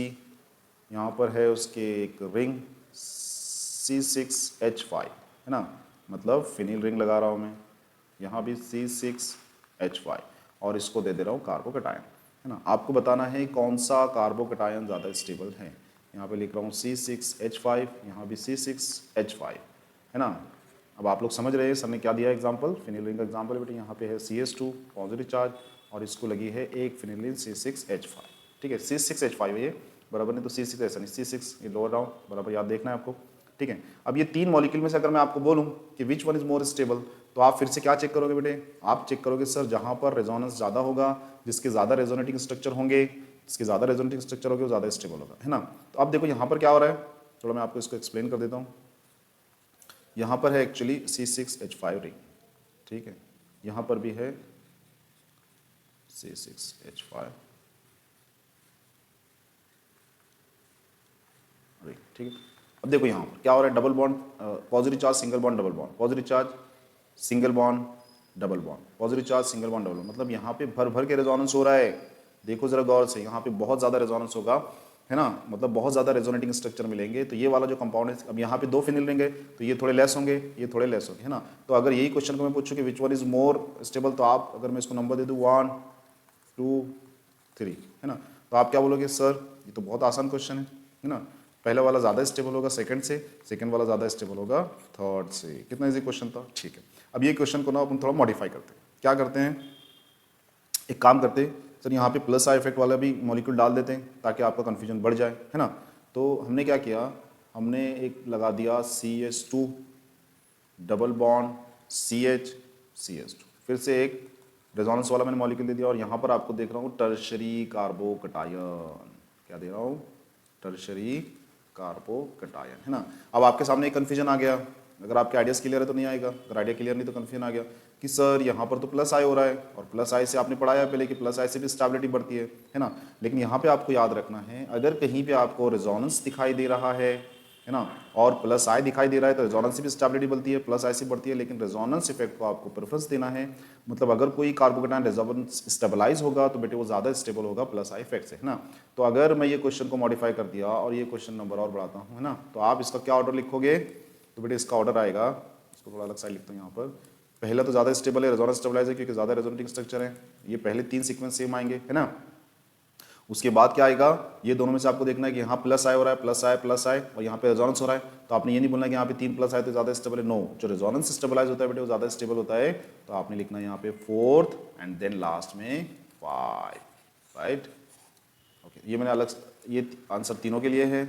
यहाँ पर है उसके एक रिंग C6H5, है ना, मतलब फिनिल रिंग लगा रहा हूँ मैं, यहाँ भी C6H5 और इसको दे दे रहा हूँ कार्बोकैटायन, है ना। आपको बताना है कौन सा कार्बोकैटायन ज़्यादा स्टेबल है। यहाँ पे लिख रहा हूँ C6H5, यहाँ भी C6H5, है ना। अब आप लोग समझ रहे हैं सर ने क्या दिया एग्जाम्पल, फिनिल रिंग का एग्जाम्पल है बेटे। यहाँ पे है CH2 पॉजिटिव चार्ज और इसको लगी है एक फिनिलिन C6H5। ठीक है, C6H5 है ये, बराबर, नहीं तो C6 ऐसा नहीं, C6 ये लोअर डाउन, बराबर याद देखना है आपको। ठीक है, अब ये 3 मॉलिक्यूल में से अगर मैं आपको बोलूँ कि which one is more stable, तो आप फिर से क्या चेक करोगे बेटे, आप चेक करोगे सर जहाँ पर रेजोनेंस ज़्यादा होगा, जिसके ज़्यादा रेजोनेटिंग स्ट्रक्चर होंगे, जिसके ज़्यादा रेजोनेटिंग स्ट्रक्चर होंगे वो ज़्यादा स्टेबल होगा, है ना। तो अब देखो यहाँ पर क्या हो रहा है, थोड़ा मैं आपको इसको एक्सप्लेन कर देता हूँ। यहाँ पर है एक्चुअली C6H5 रिंग, ठीक है, यहाँ पर भी है C6H5 रिंग, ठीक है। अब देखो यहाँ पर क्या हो रहा है, double bond, positive charge single bond double bond, positive charge single bond double bond, positive charge single bond double bond, मतलब यहाँ पे भर भर के रेजोनेंस हो रहा है। देखो जरा गौर से, यहाँ पे बहुत ज़्यादा रेजोनेंस होगा, है ना, मतलब बहुत ज़्यादा रेजोनेटिंग स्ट्रक्चर मिलेंगे। तो ये वाला जो कंपाउंड है, अब यहाँ पे 2 फिनिल रिंग है तो ये थोड़े लेस होंगे, ये थोड़े लेस होंगे, है ना। तो अगर यही क्वेश्चन को मैं पूछूँ कि which one is more stable, तो आप अगर मैं इसको नंबर दे दूँ 1 2 3, है ना, तो आप क्या बोलोगे सर ये तो बहुत आसान क्वेश्चन है ना। पहला वाला ज़्यादा स्टेबल होगा सेकंड से, सेकंड वाला ज़्यादा स्टेबल होगा थर्ड से। कितना इजी क्वेश्चन था। ठीक है, अब ये क्वेश्चन को ना अपन थोड़ा मॉडिफाई करते हैं। क्या करते हैं, एक काम करते हैं सर, यहाँ पे प्लस आई इफेक्ट वाला भी मॉलिक्यूल डाल देते हैं ताकि आपका कन्फ्यूजन बढ़ जाए, है ना। तो हमने क्या किया, हमने एक लगा दिया CH2 डबल बॉन्ड CH2, फिर से एक रेजोनेंस वाला मैंने मॉलिक्यूल दे दिया और यहाँ पर आपको देख रहा हूँ टर्शरी कार्बोकैटायन, क्या दे रहा हूँ, टर्शरी कार्बोकैटायन, है ना। अब आपके सामने एक कन्फ्यूजन आ गया, अगर आपके आइडियाज़ क्लियर है तो नहीं आएगा, अगर आइडिया क्लियर नहीं तो कन्फ्यूजन आ गया कि सर यहाँ पर तो प्लस आई हो रहा है और प्लस आई से आपने पढ़ाया पहले कि प्लस आई से भी स्टेबिलिटी बढ़ती है ना। लेकिन यहाँ पे आपको याद रखना है, अगर कहीं पे आपको रेजोनेंस दिखाई दे रहा है ना, और प्लस आई दिखाई दे रहा है तो रेजोनेंस से भी स्टेबिलिटी बढ़ती है, प्लस आई से बढ़ती है, लेकिन रेजोनेंस इफेक्ट को आपको प्रेफरेंस देना है। मतलब अगर कोई कार्बोकैटायन रेजोनेंस स्टेबलाइज होगा तो बेटे वो ज़्यादा स्टेबल होगा प्लस आई इफेक्ट से, है ना। तो अगर मैं ये क्वेश्चन को मॉडिफाई कर दिया और ये क्वेश्चन नंबर और बढ़ाता हूँ, है ना, तो आप इसका क्या ऑर्डर लिखोगे, तो बेटे इसका ऑर्डर आएगा, इसको थोड़ा अलग साइड लिखता हूँ यहाँ पर। पहला तो ज़्यादा स्टेबल है, रेजोनेंस स्टेबलाइज है क्योंकि ज़्यादा रेजोनेटिंग स्ट्रक्चर है, ये पहले 3 सीक्वेंस सेम आएंगे, है ना। उसके बाद क्या आएगा, ये दोनों में से आपको देखना है कि यहाँ प्लस आई हो रहा है, प्लस आई और यहाँ पे रेजोनेंस हो रहा है। तो आपने ये नहीं बोलना कि यहाँ पे 3 प्लस आए तो ज़्यादा स्टेबल है, नो, जो रेजोनेंस स्टेबलाइज होता है बेटे वो ज़्यादा स्टेबल होता है। तो आपने लिखना है यहाँ पे 4th एंड देन लास्ट में 5, राइट। ओके, ये मैंने अलग, ये आंसर तीनों के लिए है,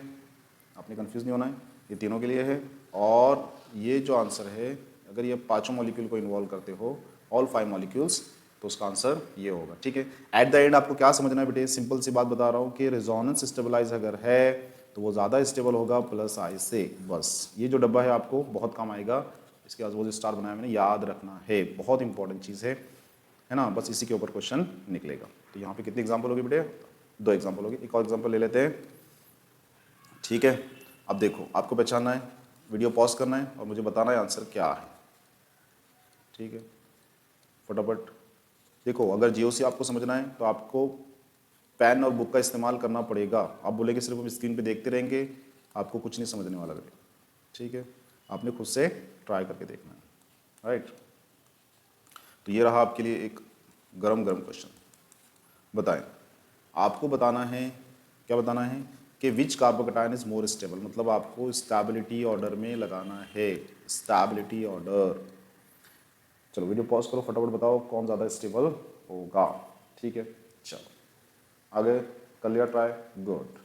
आपने कंफ्यूज नहीं होना है, ये तीनों के लिए है। और ये जो आंसर है, अगर ये 5 मॉलिक्यूल को इन्वॉल्व करते हो, ऑल 5 मॉलिक्यूल्स, तो उसका आंसर ये होगा, ठीक है। एट द एंड आपको क्या समझना है बेटे, सिंपल सी बात बता रहा हूँ कि रेजोनेंस स्टेबलाइज अगर है तो वो ज़्यादा स्टेबल होगा प्लस आई से, बस। ये जो डब्बा है आपको बहुत काम आएगा, इसके बाद वो जो स्टार बनाया मैंने, याद रखना है, बहुत इंपॉर्टेंट चीज़ है ना, बस इसी के ऊपर क्वेश्चन निकलेगा। तो यहाँ पे कितने एग्जाम्पल होगी बेटे, 2 एग्जाम्पल होगी। एक और एग्जाम्पल ले लेते हैं, ठीक है। अब देखो आपको पहचानना है, वीडियो पॉज करना है और मुझे बताना है आंसर क्या है, ठीक है। फटाफट देखो, अगर जीओसी आपको समझना है तो आपको पेन और बुक का इस्तेमाल करना पड़ेगा। आप बोलेंगे सिर्फ हम स्क्रीन पे देखते रहेंगे, आपको कुछ नहीं समझने वाला बेटे, ठीक है। आपने खुद से ट्राई करके देखना है, राइट। तो ये रहा आपके लिए एक गरम गरम क्वेश्चन। बताएं, आपको बताना है, क्या बताना है कि विच कार्बोकैटायन इज मोर स्टेबल, मतलब आपको स्टेबिलिटी ऑर्डर में लगाना है, स्टेबिलिटी ऑर्डर। चलो वीडियो पॉज करो, फटाफट बताओ कौन ज़्यादा स्टेबल होगा, ठीक है। चलो आगे कर लिया ट्राई, गुड।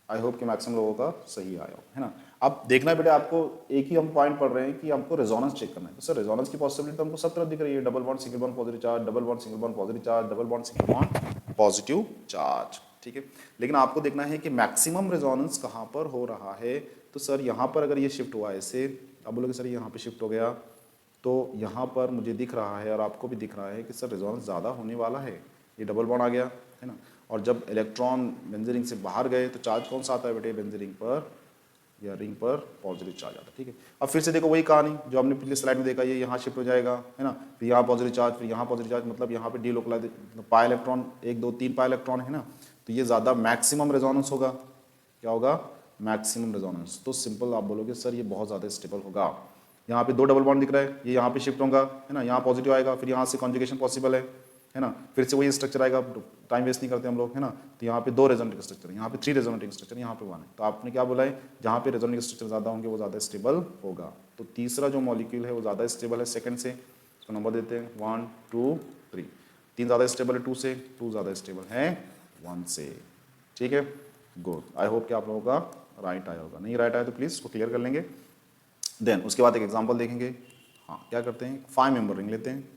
आई होप कि मैक्सिमम लोगों का सही आया हो, है ना। अब देखना है बेटे, आपको एक ही हम पॉइंट पढ़ रहे हैं कि हमको रेजोनेंस चेक करना है। तो सर रेजोनेंस की पॉसिबिलिटी तो हमको सब तरफ दिख रही है, double bond single bond positive charge, double bond single bond positive charge, double bond single bond positive charge, ठीक है। लेकिन आपको देखना है कि मैक्सिमम रेजोनेंस कहाँ पर हो रहा है। तो सर यहाँ पर अगर ये शिफ्ट हुआ ऐसे, आप बोलोगे सर यहाँ पे शिफ्ट हो गया, तो यहाँ पर मुझे दिख रहा है और आपको भी दिख रहा है कि सर रेजोनेंस ज़्यादा होने वाला है, ये डबल बॉन्ड आ गया, है ना। और जब इलेक्ट्रॉन बेंजीन रिंग से बाहर गए तो चार्ज कौन सा आता है बेटे, बेंजीन रिंग पर या रिंग पर पॉजिटिव चार्ज आता है, ठीक है। अब फिर से देखो वही कहानी जो हमने पिछली स्लाइड में देखा, ये यहाँ शिफ्ट हो जाएगा, है ना, फिर यहाँ पॉजिटिव चार्ज, फिर यहाँ पॉजिटिव चार्ज, मतलब यहाँ पे delocalize pi electron, 1 2 3 pi electron है ना। तो ये ज़्यादा मैक्सिमम रेजोनेंस होगा, क्या होगा, मैक्सिमम रेजोनेंस। तो सिंपल आप बोलोगे सर ये बहुत ज़्यादा स्टेबल होगा। यहाँ पे 2 डबल बॉन्ड दिख रहा है, ये यहाँ पे शिफ्ट होगा, है ना, यहाँ पॉजिटिव आएगा, फिर यहाँ से कॉन्जुगेशन पॉसिबल है ना, फिर से वही स्ट्रक्चर आएगा, टाइम वेस्ट नहीं करते हम लोग, है ना। तो यहाँ पे 2 रेजोनेटिंग स्ट्रक्चर, यहाँ पे 3 रेजोनेटिंग स्ट्रक्चर, यहाँ पे 1 है। तो आपने क्या बोला है, जहाँ पे रेजोनेटिंग स्ट्रक्चर ज़्यादा होंगे वो ज़्यादा स्टेबल होगा। तो तीसरा जो मॉलिक्यूल है वो ज़्यादा स्टेबल है सेकंड से, इसको नंबर देते हैं 1 2 3। 3 ज़्यादा स्टेबल है 2 से, 2 ज़्यादा स्टेबल है 1 से, ठीक है। गुड, आई होप कि आप लोगों का राइट आया होगा, नहीं राइट आया तो प्लीज़ इसको क्लियर कर लेंगे। देन उसके बाद एक एग्जांपल देखेंगे। हाँ, क्या करते हैं, 5 मेंबर रिंग लेते हैं,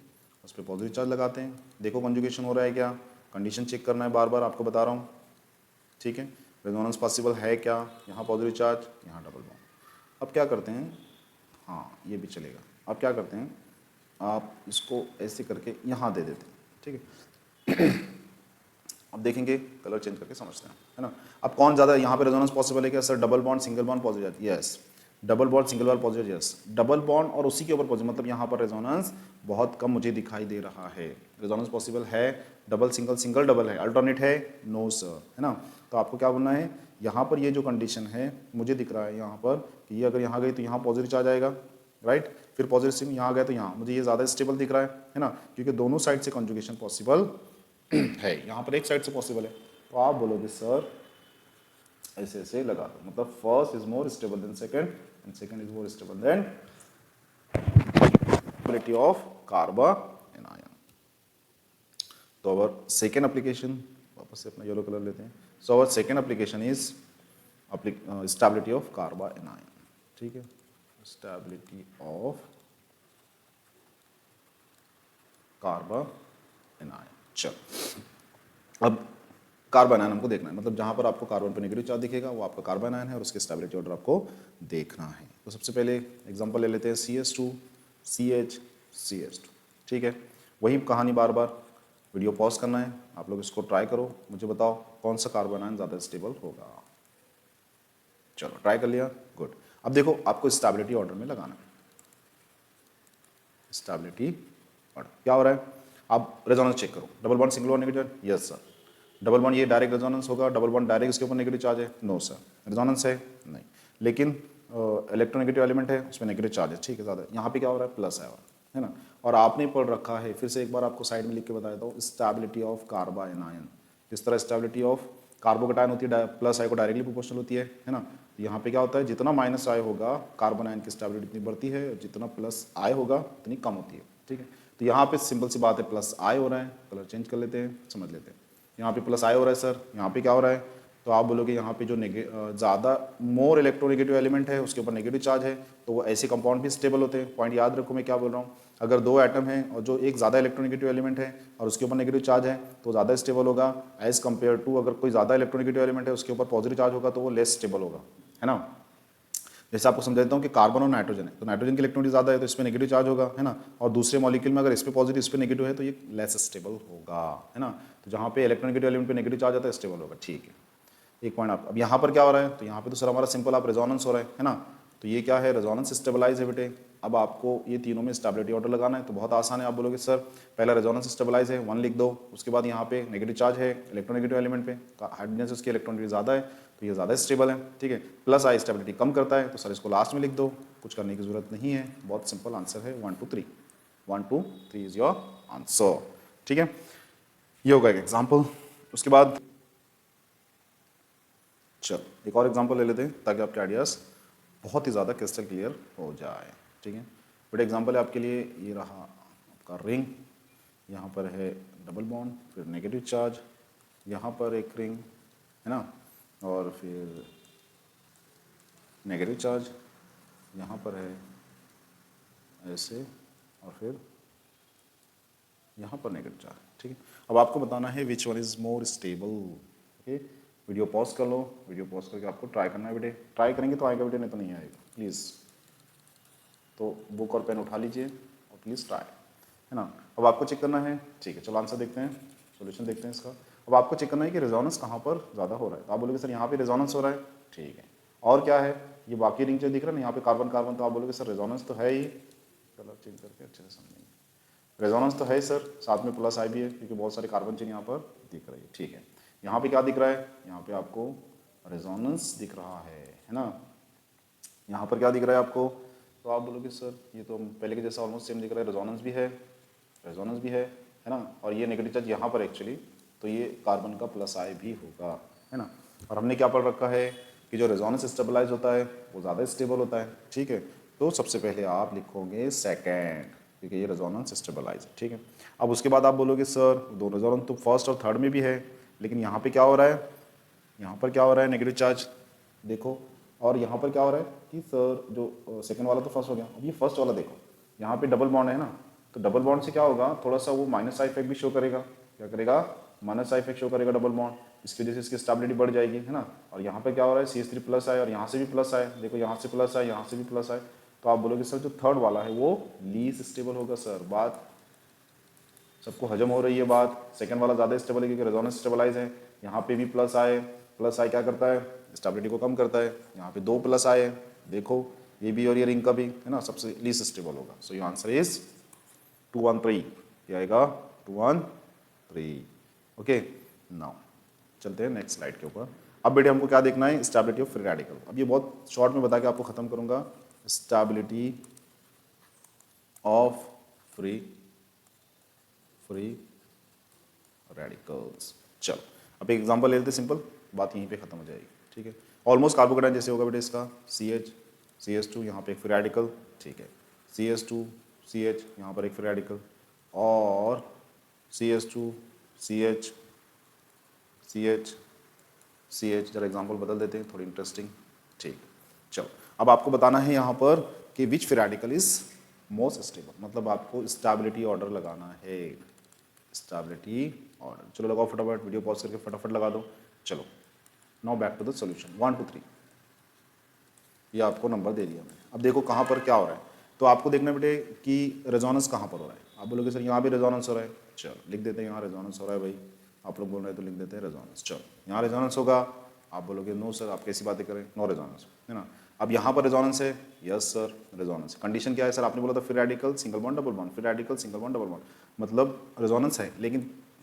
उस पर पॉजिटिव चार्ज लगाते हैं, देखो कंजुगेशन हो रहा है क्या, कंडीशन चेक करना है, बार बार आपको बता रहा हूँ, ठीक है। रेजोनेंस पॉसिबल है क्या, यहाँ पॉजिटिव चार्ज, यहाँ डबल बॉन्ड। अब क्या करते हैं, हाँ ये भी चलेगा। अब क्या करते हैं, आप इसको ऐसे करके यहाँ दे देते हैं, ठीक है। अब देखेंगे, कलर चेंज करके समझते हैं, है ना। अब कौन ज़्यादा यहाँ पे रेजोनेंस पॉसिबल है क्या, sir double bond single bond positive, yes, double bond single bond positive, yes, double bond और उसी के ऊपर पॉजिटिव, मतलब यहाँ पर रेजोनेंस बहुत कम मुझे दिखाई दे रहा है। रेजोनेंस पॉसिबल है, डबल सिंगल सिंगल डबल है, अल्टरनेट है, नो सर, है ना। तो आपको क्या बोलना है, यहाँ पर ये जो कंडीशन है मुझे दिख रहा है यहाँ पर कि ये अगर यहाँ गई तो यहाँ पॉजिटिव चार्ज आएगा, राइट, फिर पॉजिटिव यहाँ गया तो यहाँ, मुझे ये ज़्यादा स्टेबल दिख रहा है ना, क्योंकि दोनों साइड से कंजुगेशन पॉसिबल है, यहाँ पर एक साइड से पॉसिबल है। तो आप बोलोगे सर ऐसे ऐसे लगा दो, मतलब first is more stable then second and second is more stable then stability of carbon ion. तो अवर सेकेंड एप्लीकेशन, वापस से अपना येलो कलर लेते हैं। So our second application is stability of carbon ion, ठीक है, स्टेबिलिटी ऑफ कार्बन आयन। चलो अब कार्बन आयन हमको देखना है, मतलब जहाँ पर आपको कार्बन पर नेगेटिव चार्ज दिखेगा वो आपका कार्बन आयन है और उसके स्टेबिलिटी ऑर्डर आपको देखना है। तो सबसे पहले एग्जांपल ले लेते हैं CH2 CH CH2, ठीक है। वही कहानी बार बार, वीडियो पॉज करना है, आप लोग इसको ट्राई करो, मुझे बताओ कौन सा कार्बन आयन ज़्यादा स्टेबल होगा। चलो ट्राई कर लिया, गुड। अब देखो आपको स्टेबिलिटी ऑर्डर में लगाना है, स्टेबिलिटी ऑर्डर क्या हो रहा है, आप रेजोनेंस चेक करो, double bond single bond negative, yes sir, double bond ये डायरेक्ट रेजोनेंस होगा, डबल बॉन्ड डायरेक्ट इसके ऊपर नेगेटिव चार्ज है, नो सर, रेजोनेंस है नहीं, लेकिन इलेक्ट्रोनेगेटिव एलिमेंट है उसमें नेगेटिव चार्ज है, ठीक है ज़्यादा, यहाँ पे क्या हो रहा है, प्लस आया है ना। और आपने पढ़ रखा है, फिर से एक बार आपको साइड में लिख के बता देता हूँ, स्टेबिलिटी ऑफ कार्बन आयन, जिस तरह स्टेबिलिटी ऑफ कार्बोकेटायन होती है प्लस आई को डायरेक्टली प्रोपोर्शनल होती है ना। यहाँ पे क्या होता है, जितना माइनस आई होगा कार्बन आयन की स्टेबिलिटी इतनी बढ़ती है, और जितना प्लस आई होगा उतनी कम होती है, ठीक है। तो यहाँ पे सिंपल सी बात है, प्लस आई हो रहा है, कलर चेंज कर लेते हैं, समझ लेते हैं। यहाँ पे प्लस आई हो रहा है सर, यहाँ पे क्या हो रहा है, तो आप बोलोगे यहाँ पे जो ज़्यादा मोर इलेक्ट्रोनेगेटिव एलिमेंट है उसके ऊपर नेगेटिव चार्ज है, तो वो ऐसे कंपाउंड भी स्टेबल होते हैं। पॉइंट याद रखो मैं क्या बोल रहा हूँ, अगर 2 एटम है और जो एक ज़्यादा इलेक्ट्रोनेगेटिव एलिमेंट है और उसके ऊपर नेगेटिव चार्ज है तो ज़्यादा स्टेबल होगा, एज कम्पेयर टू अगर कोई ज़्यादा इलेक्ट्रोनेगेटिव एलिमेंट है उसके ऊपर पॉजिटिव चार्ज होगा तो वो लेस स्टेबल होगा, है ना। जैसे आपको समझा देता हूँ कि कार्बन और नाइट्रोजन है, तो नाइट्रोजन की इलेक्ट्रॉनिटी ज़्यादा है तो इसमें नेगेटिव चार्ज होगा, है ना, और दूसरे मॉलिक्यूल में अगर इस पे पॉजिटिव इस पे नेगेटिव है तो ये लेस स्टेबल होगा, है ना। तो जहाँ पे इलेक्ट्रोनेगेटिव एलिमेंट पे नेगेटिव चार्ज आता है स्टेबल होगा, ठीक है। एक पॉइंट आप, अब यहाँ पर क्या हो रहा है, तो यहाँ पे तो सर हमारा सिंपल आप रेजोनेंस हो रहा है ना, तो ये क्या है, रेजोनेंस स्टेबलाइज है बेटे। अब आपको ये तीनों में स्टेबिलिटी ऑर्डर लगाना है, तो बहुत आसान है, आप बोलोगे सर पहला रेजोनेंस स्टेबलाइज है 1 लिख दो, उसके बाद यहाँ पे नेगेटिव चार्ज है इलेक्ट्रोनेगेटिव एलिमेंट पे, हाइड्रोजन से उसकी इलेक्ट्रोनेगेटिव ज़्यादा है तो ये ज़्यादा स्टेबल है, ठीक है। प्लस आई स्टेबिलिटी कम करता है, तो सर इसको लास्ट में लिख दो, कुछ करने की जरूरत नहीं है, बहुत सिंपल आंसर है 1 2 3, 1 2 3 इज योर आंसर, ठीक है। ये होगा एक एग्जाम्पल। उसके बाद चलो एक और एग्जांपल ले लेते हैं ताकि आपके आइडियाज़ बहुत ही ज़्यादा क्रिस्टल क्लियर हो जाए, ठीक है। बट एग्जांपल है आपके लिए, ये रहा आपका रिंग, यहाँ पर है डबल बॉन्ड, फिर नेगेटिव चार्ज, यहाँ पर एक रिंग, है ना, और फिर नेगेटिव चार्ज यहाँ पर है ऐसे, और फिर यहाँ पर नेगेटिव चार्ज, ठीक है। अब आपको बताना है which one is more stable. Okay, video pause कर लो, वीडियो पॉज करके आपको ट्राई करना है बेटे, ट्राई करेंगे तो आएगा बेटे, नहीं तो नहीं आएगा। प्लीज़ तो बुक और पेन उठा लीजिए और प्लीज़ ट्राई, है ना। अब आपको चेक करना है, ठीक है, चलो आंसर देखते हैं, सॉल्यूशन देखते हैं इसका। अब आपको चेक करना है कि रेजोनेंस कहाँ पर ज़्यादा हो रहा है। तो आप बोलोगे सर यहाँ पे रेजोनेंस हो रहा है, ठीक है। और क्या है, ये बाकी रिंग जो दिख रहा है ना यहाँ पे कार्बन कार्बन, तो आप बोलोगे सर रेजोनेंस तो है ही, कलर चेंज करके अच्छे से समझेंगे, रेजोनेंस तो है सर, साथ में प्लस आई भी है क्योंकि बहुत सारे कार्बन चेन यहाँ पर दिख रही है, ठीक है। यहाँ पे क्या दिख रहा है, यहाँ पे आपको रेजोनेंस दिख रहा है ना। यहाँ पर क्या दिख रहा है आपको, तो आप बोलोगे सर ये तो पहले के जैसा ऑलमोस्ट सेम दिख रहा है, रेजोनेंस भी है, रेजोनेंस भी है ना। और ये नेगेटिव चार्ज यहाँ पर एक्चुअली, तो ये कार्बन का प्लस आई भी होगा, है ना। और हमने क्या पढ़ रखा है कि जो रेजोनेंस स्टेबलाइज होता है वो ज़्यादा स्टेबल होता है, ठीक है। तो सबसे पहले आप लिखोगे सेकेंड, क्योंकि ये रेजोनेंस स्टेबलाइज है, ठीक है। अब उसके बाद आप बोलोगे सर दो रेजोनेंस तो फर्स्ट और थर्ड में भी है, लेकिन यहाँ पे क्या हो रहा है, यहाँ पर क्या हो रहा है, नेगेटिव चार्ज देखो, और यहाँ पर क्या हो रहा है कि सर जो सेकंड वाला तो फर्स्ट हो गया, अब ये फर्स्ट वाला देखो, यहाँ पे डबल बॉन्ड है ना, तो डबल बॉन्ड से क्या होगा, थोड़ा सा वो माइनस आई इफेक्ट भी शो करेगा, क्या करेगा, माइनस आई इफेक्ट शो करेगा डबल बॉन्ड, इसकी वजह से इसकी स्टेबिलिटी बढ़ जाएगी, है ना। और यहाँ पे क्या हो रहा है, CH3 प्लस आए और यहाँ से भी प्लस आए, देखो यहाँ से प्लस आए, यहाँ से भी प्लस आए, तो आप बोलोगे सर जो थर्ड वाला है वो लीस्ट स्टेबल होगा। सर बात सबको हजम हो रही है बात, सेकंड वाला ज़्यादा स्टेबल है क्योंकि रेजोनेंस स्टेबलाइज है, यहाँ पे भी प्लस आए, प्लस आई क्या करता है, स्टेबिलिटी को कम करता है, यहाँ पे दो प्लस आए, देखो ये भी और ये रिंग का भी, है ना, सबसे लीस्ट स्टेबल होगा। सो योर आंसर इज 2 1 3, क्या आएगा 2 1 3। ओके, नाउ चलते हैं नेक्स्ट स्लाइड के ऊपर। अब बेटे हमको क्या देखना है, स्टेबिलिटी ऑफ फ्री रेडिकल। अब ये बहुत शॉर्ट में बता के आपको खत्म करूंगा, स्टेबिलिटी ऑफ फ्री रेडिकल्स। चलो अब एक एग्जांपल ले लेते हैं, सिंपल, बात यहीं पे खत्म हो जाएगी, ठीक है। ऑलमोस्ट कार्बोकेटाइन जैसे होगा बेटे इसका, CH CH2 यहाँ पे एक फ्री रेडिकल, ठीक है, CH2 CH यहाँ पर एक फ्री रेडिकल, और CH2 CH CH CH, जरा एग्जांपल बदल देते हैं, थोड़ी इंटरेस्टिंग, ठीक। चलो अब आपको बताना है यहाँ पर कि which free radical is most stable, मतलब आपको स्टेबिलिटी ऑर्डर लगाना है, स्टेबिलिटी ऑर्डर। चलो लगाओ फटाफट, वीडियो पॉज करके फटाफट लगा दो। चलो now back to the solution, 1 2 3, ये आपको नंबर दे दिया मैंने। अब देखो कहाँ पर क्या हो रहा है, तो आपको देखना बेटे कि रेजोनेंस कहाँ पर हो रहा है। आप बोलोगे सर यहाँ भी रेजोनेंस हो रहा है, चलो लिख देते हैं यहाँ रेजोनेंस हो रहा है भाई, आप लोग बोल रहे हैं तो लिख देते हैं रेजोनेंस। चलो यहाँ रेजोनेंस होगा, आप बोलोगे नो सर आप कैसी बातें करें, नो रेजोनेंस, है ना। अब यहाँ पर रेजोनेंस है, यस सर रेजोनेंस। कंडीशन क्या है सर, आपने बोला था free radical single bond double bond, free radical single bond double bond, मतलब रेजोनेंस है लेकिन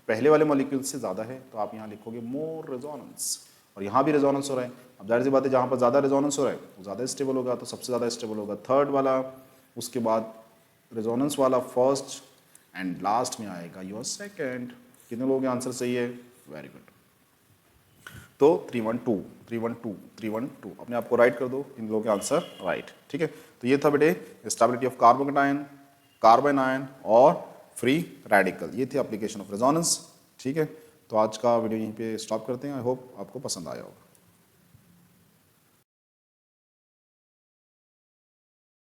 पहले वाले मॉलिक्यूल से ज़्यादा है, तो आप यहाँ लिखोगे मोर रेजोनेंस। और यहाँ भी रेजोनेंस हो रहा है, अब जाहिर सी बात है जहाँ पर ज़्यादा रेजोनेंस हो रहा है वो ज़्यादा स्टेबल होगा, तो सबसे ज़्यादा स्टेबल होगा थर्ड वाला, उसके बाद रेजोनेंस वाला फर्स्ट, एंड लास्ट में आएगा योर सेकंड। कितने लोगों के आंसर सही है, वेरी गुड। तो 3 1 2 3 1 2 3 1 2 अपने आप को राइट कर दो, इन लोगों के आंसर राइट, ठीक है। तो ये था बेटे stability of carbocation, carbon ion और फ्री रेडिकल, ये थी एप्लीकेशन ऑफ रेजोनेंस, ठीक है। तो आज का वीडियो यहीं पे स्टॉप करते हैं, आई होप आपको पसंद आया होगा।